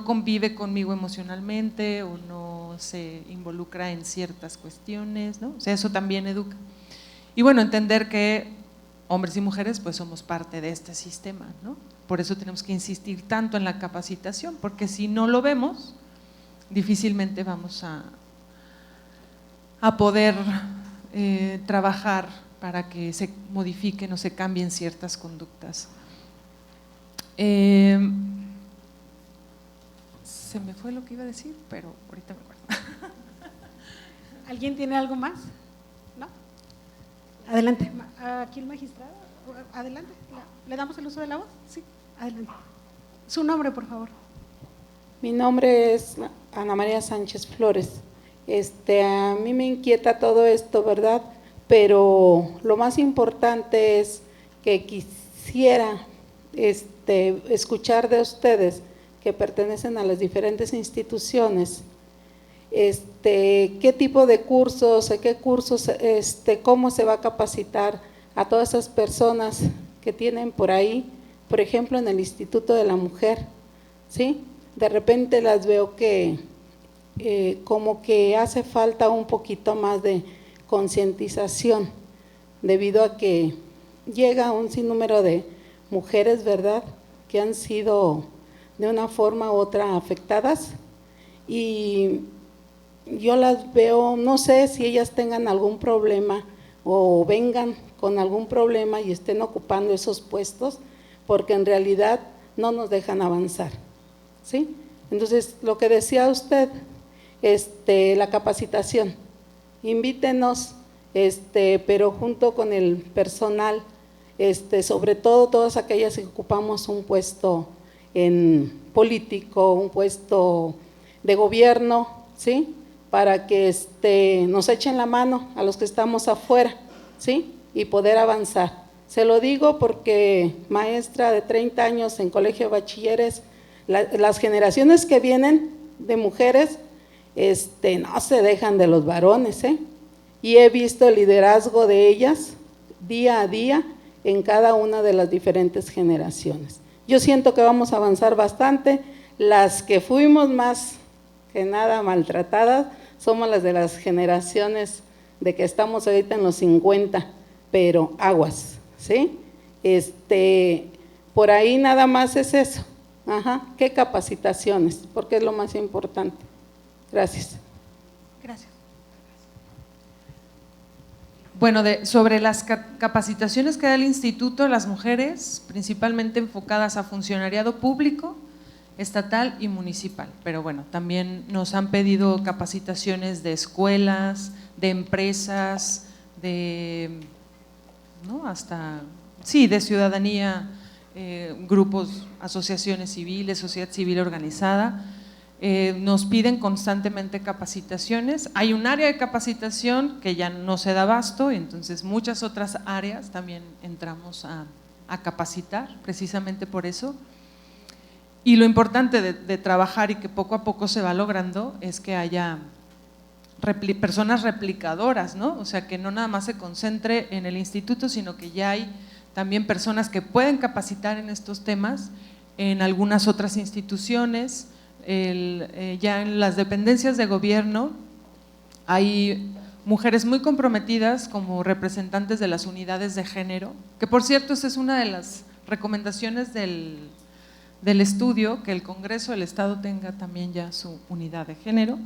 S6: convive conmigo emocionalmente o no se involucra en ciertas cuestiones, ¿no? O sea, eso también educa. Y bueno, entender que hombres y mujeres pues somos parte de este sistema, ¿no? Por eso tenemos que insistir tanto en la capacitación, porque si no lo vemos, difícilmente vamos a poder trabajar para que se modifiquen o se cambien ciertas conductas. Se me fue lo que iba a decir, pero ahorita me acuerdo.
S3: ¿Alguien tiene algo más? ¿No? Adelante. Aquí el magistrado. Adelante. ¿Le damos el uso de la voz? Sí, adelante. Su nombre, por favor.
S8: Mi nombre es Ana María Sánchez Flores. A mí me inquieta todo esto, ¿verdad? Pero lo más importante es que quisiera escuchar de ustedes que pertenecen a las diferentes instituciones, qué tipo de cursos, cómo se va a capacitar a todas esas personas que tienen por ahí, por ejemplo en el Instituto de la Mujer, ¿sí? De repente las veo que como que hace falta un poquito más de concientización, debido a que llega un sinnúmero de mujeres, ¿verdad?, que han sido de una forma u otra afectadas, y yo las veo, no sé si ellas tengan algún problema o vengan con algún problema y estén ocupando esos puestos, porque en realidad no nos dejan avanzar, ¿sí? Entonces, lo que decía usted, la capacitación. Invítenos, pero junto con el personal, sobre todo todas aquellas que ocupamos un puesto en político, un puesto de gobierno, ¿sí? Para que nos echen la mano a los que estamos afuera, ¿sí? Y poder avanzar. Se lo digo porque maestra de 30 años en colegio de bachilleres, las generaciones que vienen de mujeres, no se dejan de los varones, y he visto el liderazgo de ellas día a día en cada una de las diferentes generaciones. Yo siento que vamos a avanzar bastante. Las que fuimos más que nada maltratadas somos las de las generaciones de que estamos ahorita en los 50, pero aguas, ¿sí? Por ahí nada más es eso. Ajá, ¿qué capacitaciones? Porque es lo más importante. Gracias.
S5: Gracias.
S9: Bueno, sobre las capacitaciones que da el Instituto, las mujeres, principalmente enfocadas a funcionariado público, estatal y municipal, pero bueno, también nos han pedido capacitaciones de escuelas, de empresas, ¿no? Hasta, sí, de ciudadanía, grupos, asociaciones civiles, sociedad civil organizada. Nos piden constantemente capacitaciones. Hay un área de capacitación que ya no se da abasto, y entonces muchas otras áreas también entramos a capacitar, precisamente por eso. Y lo importante de trabajar y que poco a poco se va logrando es que haya personas replicadoras, ¿no? O sea, que no nada más se concentre en el instituto, sino que ya hay también personas que pueden capacitar en estos temas en algunas otras instituciones. Ya en las dependencias de gobierno hay mujeres muy comprometidas como representantes de las unidades de género, que por cierto esa es una de las recomendaciones del estudio, que el Congreso del Estado tenga también ya su unidad de género.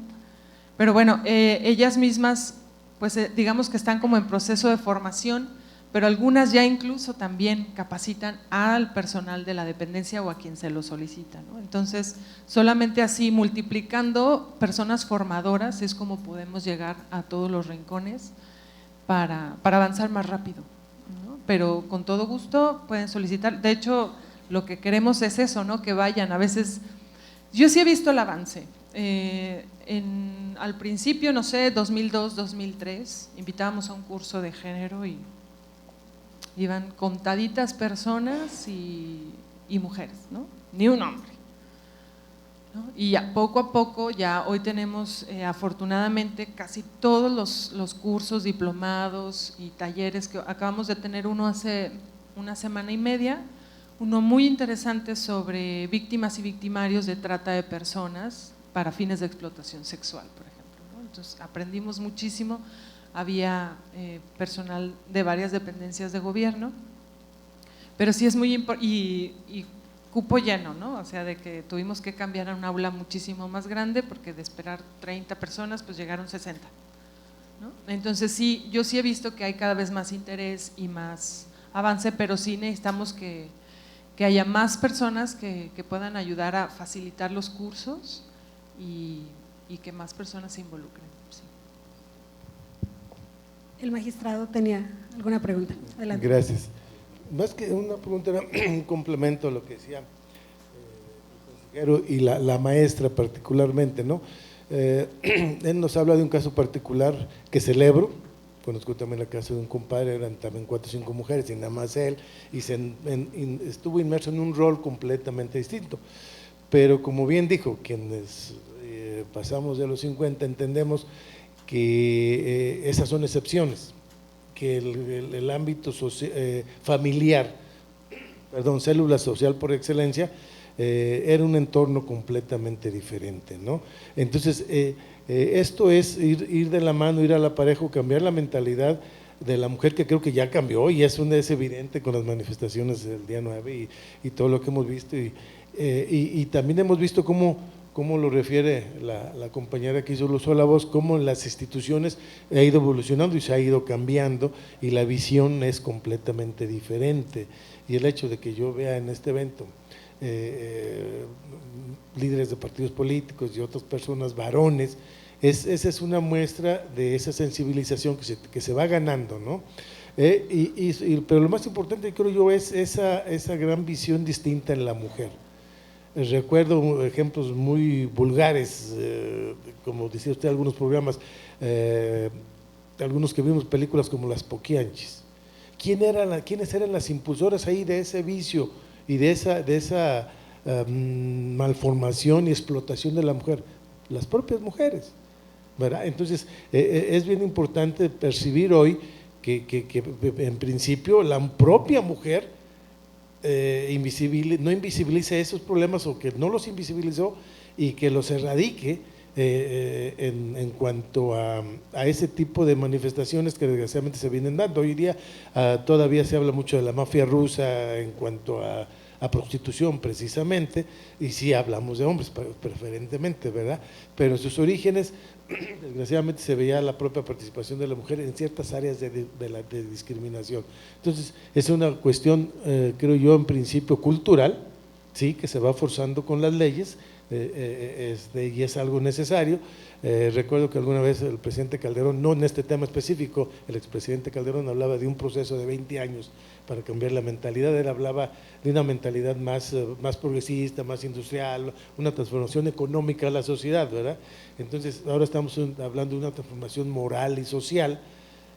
S9: Pero bueno, ellas mismas pues digamos que están como en proceso de formación, pero algunas ya incluso también capacitan al personal de la dependencia o a quien se lo solicita, ¿no? Entonces, solamente así, multiplicando personas formadoras, es como podemos llegar a todos los rincones para avanzar más rápido, ¿no? Pero con todo gusto pueden solicitar. De hecho, lo que queremos es eso, ¿no? Que vayan. A veces, yo sí he visto el avance. Al principio, no sé, 2002, 2003, invitábamos a un curso de género y iban contaditas personas y mujeres, ¿no? Ni un hombre, ¿no? Y ya poco a poco, ya hoy tenemos afortunadamente casi todos los cursos, diplomados y talleres, que acabamos de tener uno hace una semana y media, uno muy interesante sobre víctimas y victimarios de trata de personas para fines de explotación sexual, por ejemplo, ¿no? Entonces aprendimos muchísimo. Había personal de varias dependencias de gobierno, pero sí es muy importante, y cupo lleno, ¿no? O sea, de que tuvimos que cambiar a un aula muchísimo más grande, porque de esperar 30 personas, pues llegaron 60, ¿no? Entonces sí, yo sí he visto que hay cada vez más interés y más avance, pero sí necesitamos que haya más personas que puedan ayudar a facilitar los cursos y que más personas se involucren. Sí.
S3: El magistrado tenía alguna pregunta. Adelante.
S10: Gracias. Más que una pregunta, era un complemento a lo que decía el consejero y la maestra particularmente, ¿no? Él nos habla de un caso particular que celebro. Conozco también el caso de un compadre, eran también 4 o 5 mujeres y nada más él, y estuvo inmerso en un rol completamente distinto. Pero como bien dijo, quienes pasamos de los 50 entendemos que esas son excepciones, que el ámbito familiar, célula social por excelencia, era un entorno completamente diferente, ¿no? Entonces, esto es ir de la mano, ir a la pareja, cambiar la mentalidad de la mujer, que creo que ya cambió y es evidente con las manifestaciones del día 9 y todo lo que hemos visto, y también hemos visto cómo lo refiere la compañera que hizo el uso de la voz, cómo las instituciones ha ido evolucionando y se ha ido cambiando y la visión es completamente diferente. Y el hecho de que yo vea en este evento líderes de partidos políticos y otras personas, varones, esa es una muestra de esa sensibilización que se va ganando, ¿no? Pero lo más importante, creo yo, es esa gran visión distinta en la mujer. Recuerdo ejemplos muy vulgares, como decía usted, algunos programas, algunos que vimos películas como Las Poquianchis. ¿Quiénes eran las impulsoras ahí de ese vicio y de esa malformación y explotación de la mujer? Las propias mujeres, ¿verdad? Entonces, es bien importante percibir hoy que en principio la propia mujer no invisibilice esos problemas, o que no los invisibilizó y que los erradique en cuanto a ese tipo de manifestaciones que desgraciadamente se vienen dando. Hoy día todavía se habla mucho de la mafia rusa en cuanto a prostitución precisamente, y sí hablamos de hombres preferentemente, ¿verdad? Pero en sus orígenes desgraciadamente se veía la propia participación de la mujer en ciertas áreas de discriminación. Entonces es una cuestión, creo yo, en principio cultural, ¿sí?, que se va forzando con las leyes, y es algo necesario. Recuerdo que alguna vez el presidente Calderón, no en este tema específico, el expresidente Calderón hablaba de un proceso de 20 años para cambiar la mentalidad. Él hablaba de una mentalidad más progresista, más industrial, una transformación económica de la sociedad, ¿verdad? Entonces ahora estamos hablando de una transformación moral y social,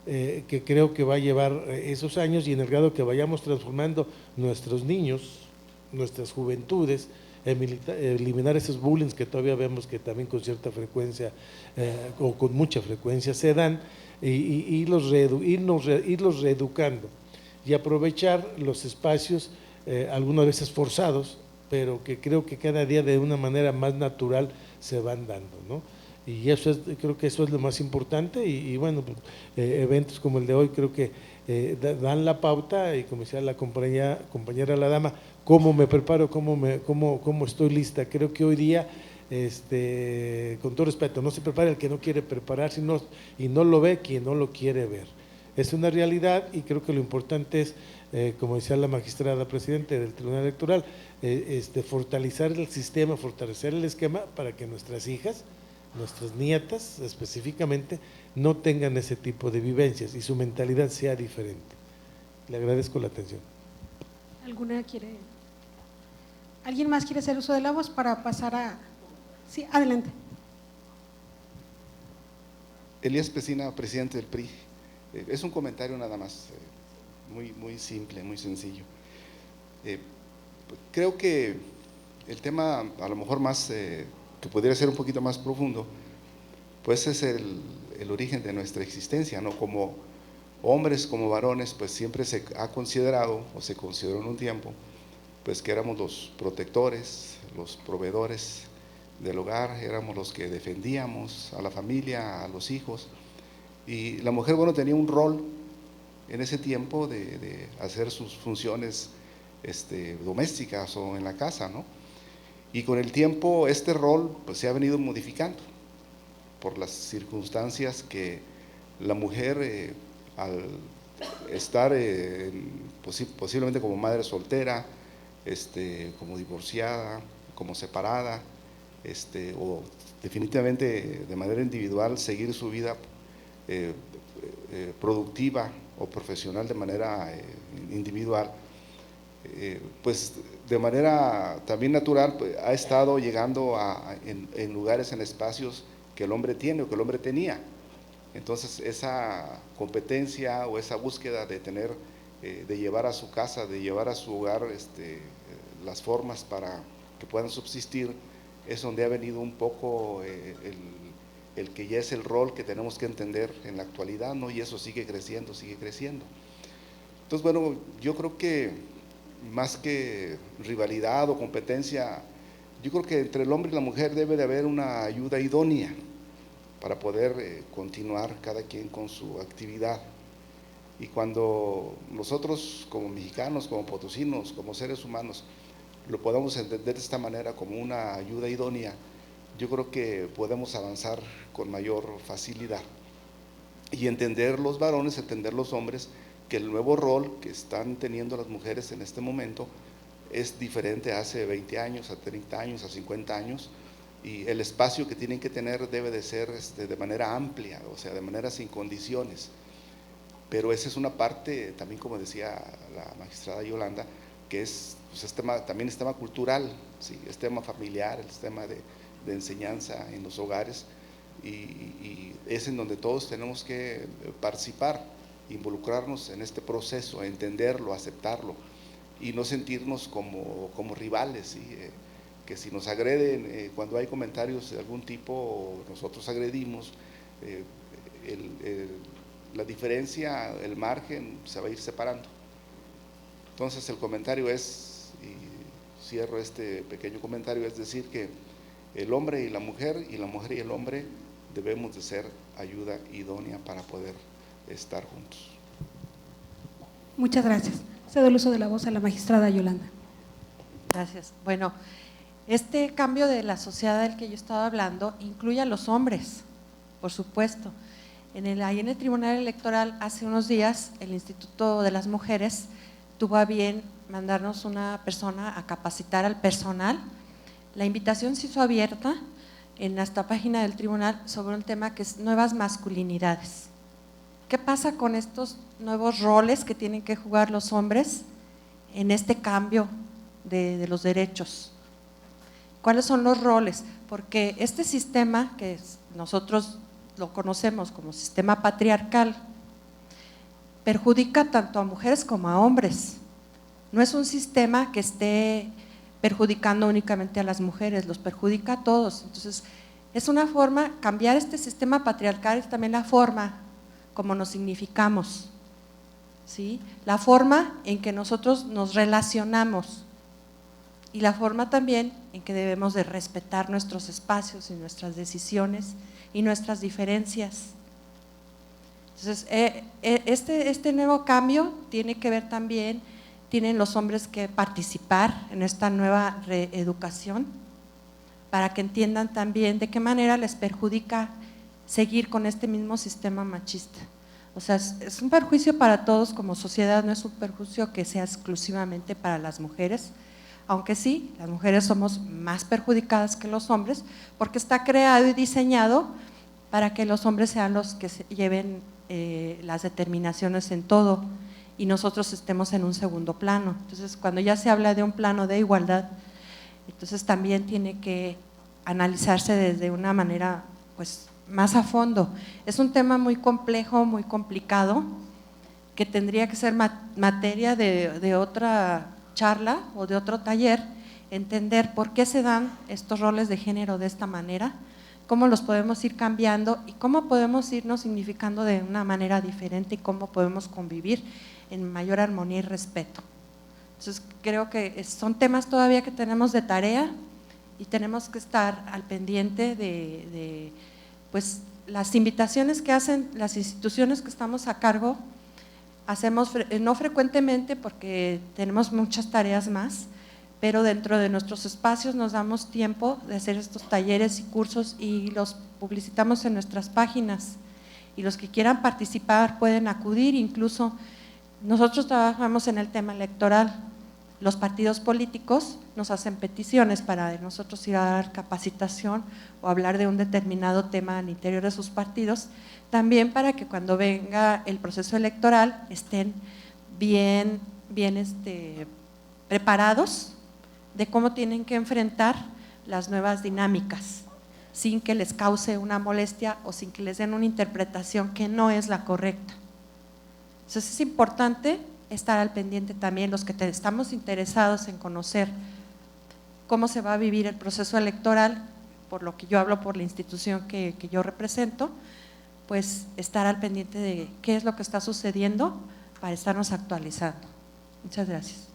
S10: que creo que va a llevar esos años, y en el grado que vayamos transformando nuestros niños, nuestras juventudes, eliminar esos bullying que todavía vemos que también con cierta frecuencia o con mucha frecuencia se dan, irlos reeducando y aprovechar los espacios, algunas veces forzados, pero que creo que cada día de una manera más natural se van dando, ¿no? Y eso creo que eso es lo más importante, y bueno, eventos como el de hoy creo que dan la pauta, y como decía la compañera la dama, cómo me preparo, cómo estoy lista. Creo que hoy día, con todo respeto, no se prepara el que no quiere prepararse, y no lo ve quien no lo quiere ver. Es una realidad, y creo que lo importante es, como decía la magistrada presidente del Tribunal Electoral, fortalecer el sistema, fortalecer el esquema para que nuestras hijas, nuestras nietas específicamente, no tengan ese tipo de vivencias y su mentalidad sea diferente. Le agradezco la atención.
S3: ¿Alguien más quiere hacer uso de la voz para pasar a… Sí, adelante.
S11: Elías Pesina, presidente del PRI. Es un comentario nada más, muy simple, muy sencillo. Creo que el tema a lo mejor más, que podría ser un poquito más profundo, pues es el origen de nuestra existencia, ¿no? Como hombres, como varones, pues siempre se ha considerado, o se consideró en un tiempo, pues que éramos los protectores, los proveedores del hogar, éramos los que defendíamos a la familia, a los hijos, y la mujer, bueno, tenía un rol en ese tiempo de hacer sus funciones domésticas o en la casa, ¿no? Y con el tiempo este rol pues se ha venido modificando por las circunstancias que la mujer, al estar posiblemente como madre soltera, como divorciada, como separada, o definitivamente de manera individual seguir su vida productiva o profesional de manera individual, pues de manera también natural pues, ha estado llegando en lugares, en espacios que el hombre tiene o que el hombre tenía. Entonces esa competencia o esa búsqueda de tener, de llevar a su casa, de llevar a su hogar las formas para que puedan subsistir, es donde ha venido un poco el que ya es el rol que tenemos que entender en la actualidad, ¿no? Y eso sigue creciendo, sigue creciendo. Entonces, bueno, yo creo que más que rivalidad o competencia, yo creo que entre el hombre y la mujer debe de haber una ayuda idónea para poder continuar cada quien con su actividad. Y cuando nosotros como mexicanos, como potosinos, como seres humanos, lo podamos entender de esta manera como una ayuda idónea, yo creo que podemos avanzar con mayor facilidad y entender los varones, entender los hombres, que el nuevo rol que están teniendo las mujeres en este momento es diferente a hace 20 años, a 30 años, a 50 años, y el espacio que tienen que tener debe de ser de manera amplia, o sea, de manera sin condiciones. Pero esa es una parte, también como decía la magistrada Yolanda, que pues también es tema cultural, ¿sí? Es tema familiar, es tema de enseñanza en los hogares, y es en donde todos tenemos que participar, involucrarnos en este proceso, entenderlo, aceptarlo y no sentirnos como rivales, ¿sí? Que si nos agreden, cuando hay comentarios de algún tipo, nosotros agredimos, la diferencia, el margen se va a ir separando. Entonces el comentario es, y cierro este pequeño comentario, es decir que el hombre y la mujer y el hombre debemos de ser ayuda idónea para poder estar juntos.
S3: Muchas gracias. Cedo el uso de la voz a la magistrada Yolanda.
S5: Gracias. Bueno, este cambio de la sociedad del que yo estaba hablando incluye a los hombres, por supuesto. Ahí en el Tribunal Electoral hace unos días el Instituto de las Mujeres tuvo a bien mandarnos una persona a capacitar al personal. La invitación se hizo abierta en esta página del tribunal sobre un tema que es nuevas masculinidades. ¿Qué pasa con estos nuevos roles que tienen que jugar los hombres en este cambio de los derechos? ¿Cuáles son los roles? Porque este sistema que nosotros lo conocemos como sistema patriarcal perjudica tanto a mujeres como a hombres. No es un sistema que esté perjudicando únicamente a las mujeres, los perjudica a todos. Entonces, es una forma, cambiar este sistema patriarcal es también la forma como nos significamos, ¿sí? La forma en que nosotros nos relacionamos y la forma también en que debemos de respetar nuestros espacios y nuestras decisiones y nuestras diferencias. Entonces, este nuevo cambio tiene que ver también, tienen los hombres que participar en esta nueva reeducación para que entiendan también de qué manera les perjudica seguir con este mismo sistema machista. O sea, es un perjuicio para todos como sociedad, no es un perjuicio que sea exclusivamente para las mujeres, aunque sí, las mujeres somos más perjudicadas que los hombres, porque está creado y diseñado para que los hombres sean los que lleven las determinaciones en todo y nosotros estemos en un segundo plano. Entonces, cuando ya se habla de un plano de igualdad, entonces también tiene que analizarse desde una manera pues más a fondo. Es un tema muy complejo, muy complicado, que tendría que ser materia de otra charla o de otro taller, entender por qué se dan estos roles de género de esta manera, cómo los podemos ir cambiando y cómo podemos irnos significando de una manera diferente y cómo podemos convivir en mayor armonía y respeto. Entonces creo que son temas todavía que tenemos de tarea y tenemos que estar al pendiente de pues las invitaciones que hacen las instituciones que estamos a cargo. Hacemos no frecuentemente porque tenemos muchas tareas más, pero dentro de nuestros espacios nos damos tiempo de hacer estos talleres y cursos y los publicitamos en nuestras páginas y los que quieran participar pueden acudir. Incluso nosotros trabajamos en el tema electoral, los partidos políticos nos hacen peticiones para nosotros ir a dar capacitación o hablar de un determinado tema al interior de sus partidos, también para que cuando venga el proceso electoral estén bien preparados de cómo tienen que enfrentar las nuevas dinámicas, sin que les cause una molestia o sin que les den una interpretación que no es la correcta. Entonces es importante estar al pendiente también, los que estamos interesados en conocer cómo se va a vivir el proceso electoral, por lo que yo hablo por la institución que yo represento, pues estar al pendiente de qué es lo que está sucediendo para estarnos actualizando. Muchas gracias.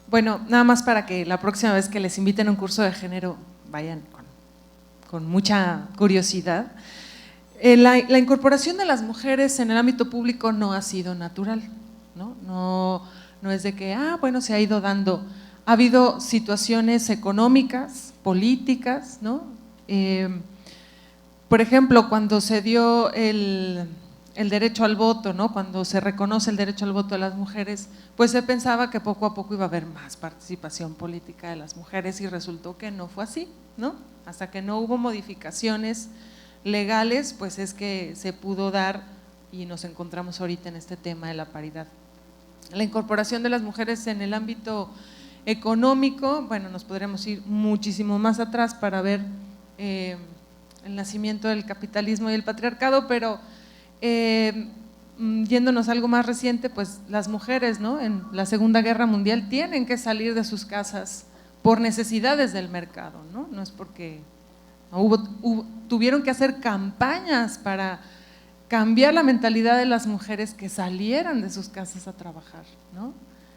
S9: Bueno, nada más para que la próxima vez que les inviten a un curso de género vayan con mucha curiosidad. La incorporación de las mujeres en el ámbito público no ha sido natural, ¿no? No es de que, bueno, se ha ido dando. Ha habido situaciones económicas, políticas, ¿no? Por ejemplo, cuando se dio el el derecho al voto, ¿no? Cuando se reconoce el derecho al voto de las mujeres, pues se pensaba que poco a poco iba a haber más participación política de las mujeres y resultó que no fue así, ¿no? Hasta que no hubo modificaciones legales, pues es que se pudo dar y nos encontramos ahorita en este tema de la paridad. La incorporación de las mujeres en el ámbito económico, bueno, nos podremos ir muchísimo más atrás para ver el nacimiento del capitalismo y el patriarcado, pero yéndonos a algo más reciente, pues las mujeres, ¿no? En la Segunda Guerra Mundial tienen que salir de sus casas por necesidades del mercado, ¿no? No es porque tuvieron que hacer campañas para cambiar la mentalidad de las mujeres que salieran de sus casas a trabajar, ¿no?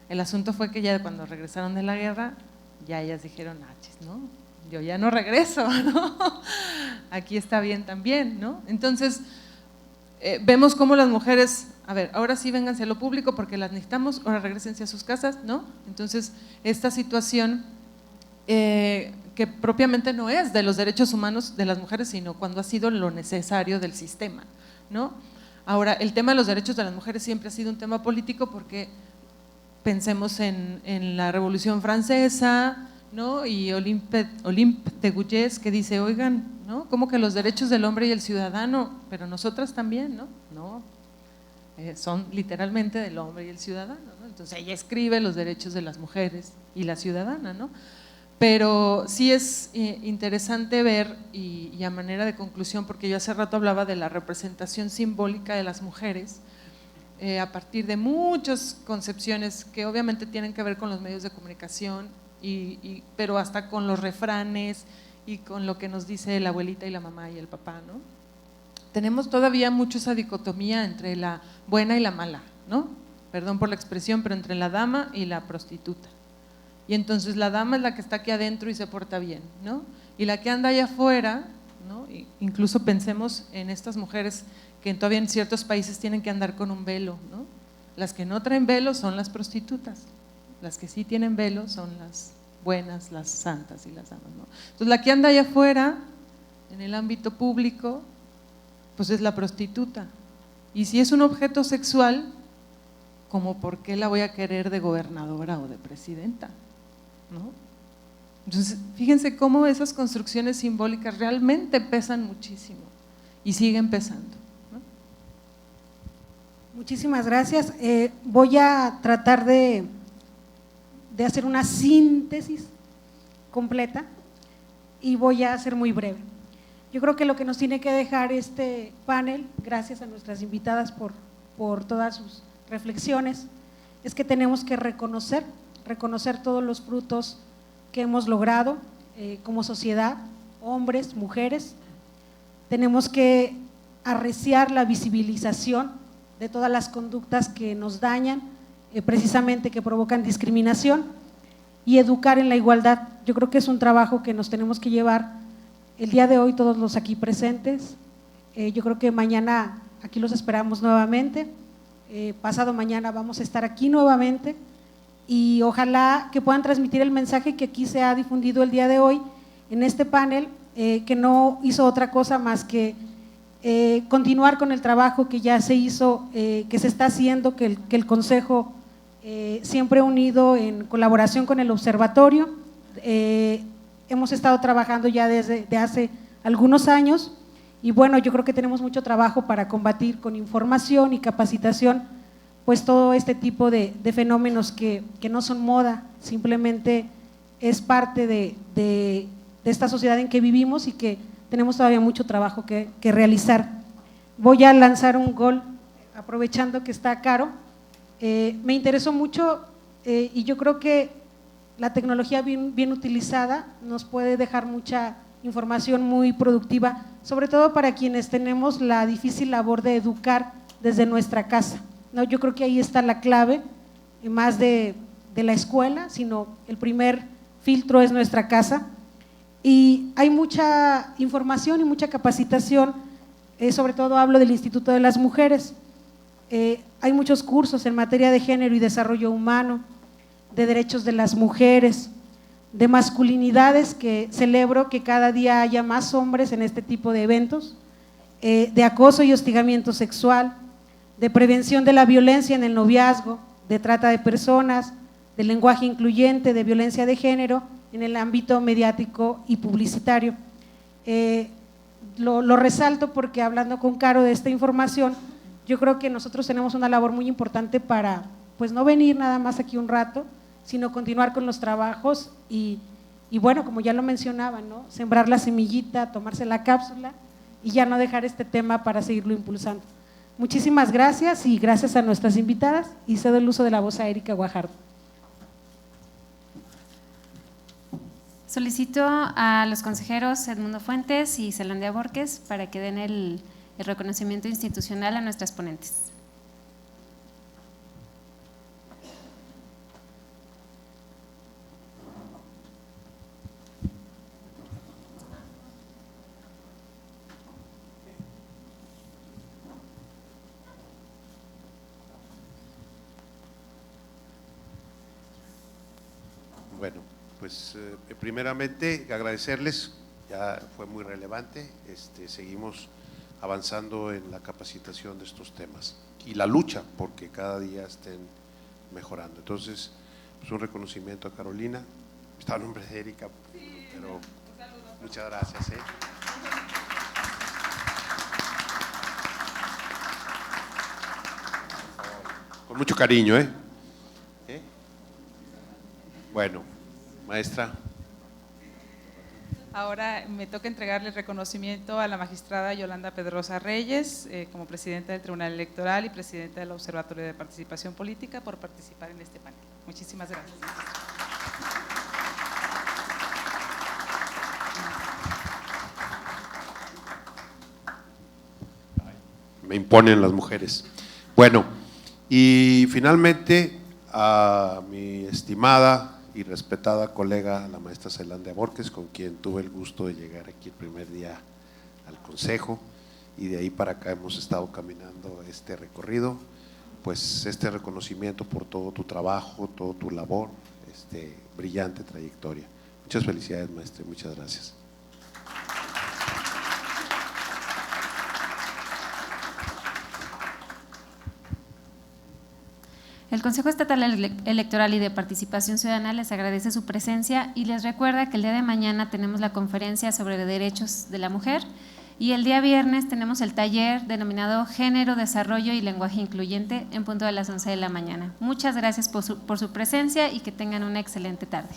S9: El asunto fue que ya cuando regresaron de la guerra, ya ellas dijeron, ¿no? Yo ya no regreso, ¿no? Aquí está bien también, ¿no? Entonces, vemos cómo las mujeres, a ver, ahora sí vénganse a lo público porque las necesitamos, ahora regresense a sus casas, ¿no? Entonces, esta situación que propiamente no es de los derechos humanos de las mujeres, sino cuando ha sido lo necesario del sistema, ¿no? Ahora, el tema de los derechos de las mujeres siempre ha sido un tema político porque pensemos en la Revolución Francesa, ¿no? Y Olympe de Gouges que dice, oigan, ¿no? ¿Cómo que los derechos del hombre y el ciudadano? Pero nosotras también, ¿no? No, son literalmente del hombre y el ciudadano, ¿no? Entonces ella escribe los derechos de las mujeres y la ciudadana, ¿no? Pero sí es interesante ver, y a manera de conclusión, porque yo hace rato hablaba de la representación simbólica de las mujeres, a partir de muchas concepciones que obviamente tienen que ver con los medios de comunicación, pero hasta con los refranes y con lo que nos dice la abuelita y la mamá y el papá, ¿no? Tenemos todavía mucho esa dicotomía entre la buena y la mala, ¿no? Perdón por la expresión, pero entre la dama y la prostituta. Y entonces la dama es la que está aquí adentro y se porta bien, ¿no? Y la que anda allá afuera, ¿no? Incluso pensemos en estas mujeres que todavía en ciertos países tienen que andar con un velo, ¿no? Las que no traen velo son las prostitutas, las que sí tienen velo son las buenas, las santas y las damas, ¿no? Entonces la que anda allá afuera, en el ámbito público, pues es la prostituta. Y si es un objeto sexual, ¿cómo por qué la voy a querer de gobernadora o de presidenta? ¿No? Entonces, fíjense cómo esas construcciones simbólicas realmente pesan muchísimo y siguen pesando, ¿no?
S3: Muchísimas gracias. Voy a tratar de hacer una síntesis completa y voy a ser muy breve. Yo creo que lo que nos tiene que dejar este panel, gracias a nuestras invitadas por todas sus reflexiones, es que tenemos que reconocer todos los frutos que hemos logrado como sociedad, hombres, mujeres. Tenemos que arreciar la visibilización de todas las conductas que nos dañan, precisamente que provocan discriminación, y educar en la igualdad. Yo creo que es un trabajo que nos tenemos que llevar el día de hoy todos los aquí presentes. Yo creo que mañana aquí los esperamos nuevamente, pasado mañana vamos a estar aquí nuevamente y ojalá que puedan transmitir el mensaje que aquí se ha difundido el día de hoy en este panel, que no hizo otra cosa más que continuar con el trabajo que ya se hizo, que se está haciendo, que el Consejo siempre unido en colaboración con el Observatorio, hemos estado trabajando ya desde hace algunos años y bueno, yo creo que tenemos mucho trabajo para combatir con información y capacitación pues todo este tipo de fenómenos que no son moda, simplemente es parte de esta sociedad en que vivimos y que tenemos todavía mucho trabajo que realizar. Voy a lanzar un gol aprovechando que está Caro. Me interesó mucho y yo creo que la tecnología bien utilizada nos puede dejar mucha información muy productiva, sobre todo para quienes tenemos la difícil labor de educar desde nuestra casa, ¿no? Yo creo que ahí está la clave, más de la escuela, sino el primer filtro es nuestra casa y hay mucha información y mucha capacitación, sobre todo hablo del Instituto de las Mujeres. Hay muchos cursos en materia de género y desarrollo humano, de derechos de las mujeres, de masculinidades, que celebro que cada día haya más hombres en este tipo de eventos, de acoso y hostigamiento sexual, de prevención de la violencia en el noviazgo, de trata de personas, de lenguaje incluyente, de violencia de género en el ámbito mediático y publicitario. Lo resalto porque hablando con Caro de esta información, yo creo que nosotros tenemos una labor muy importante para pues no venir nada más aquí un rato, sino continuar con los trabajos y bueno, como ya lo mencionaba, ¿no? Sembrar la semillita, tomarse la cápsula y ya no dejar este tema para seguirlo impulsando. Muchísimas gracias y gracias a nuestras invitadas y cedo el uso de la voz a Erika Guajardo.
S1: Solicito a los consejeros Edmundo Fuentes y Zelandia Borges para que den el reconocimiento institucional a nuestras ponentes.
S2: Bueno, pues primeramente agradecerles, ya fue muy relevante, seguimos avanzando en la capacitación de estos temas y la lucha porque cada día estén mejorando. Entonces, pues un reconocimiento a Carolina, está el nombre de Erika, pero muchas gracias. Con mucho cariño, Bueno, maestra.
S4: Ahora me toca entregarle el reconocimiento a la magistrada Yolanda Pedrosa Reyes como presidenta del Tribunal Electoral y presidenta del Observatorio de Participación Política por participar en este panel. Muchísimas gracias.
S2: Me imponen las mujeres. Bueno, y finalmente a mi estimada y respetada colega, la maestra Zelandia Borges, con quien tuve el gusto de llegar aquí el primer día al consejo y de ahí para acá hemos estado caminando este recorrido, pues este reconocimiento por todo tu trabajo, todo tu labor, brillante trayectoria. Muchas felicidades, maestra, muchas gracias.
S1: El Consejo Estatal Electoral y de Participación Ciudadana les agradece su presencia y les recuerda que el día de mañana tenemos la conferencia sobre derechos de la mujer y el día viernes tenemos el taller denominado Género, Desarrollo y Lenguaje Incluyente en punto de las 11 de la mañana. Muchas gracias por su presencia y que tengan una excelente tarde.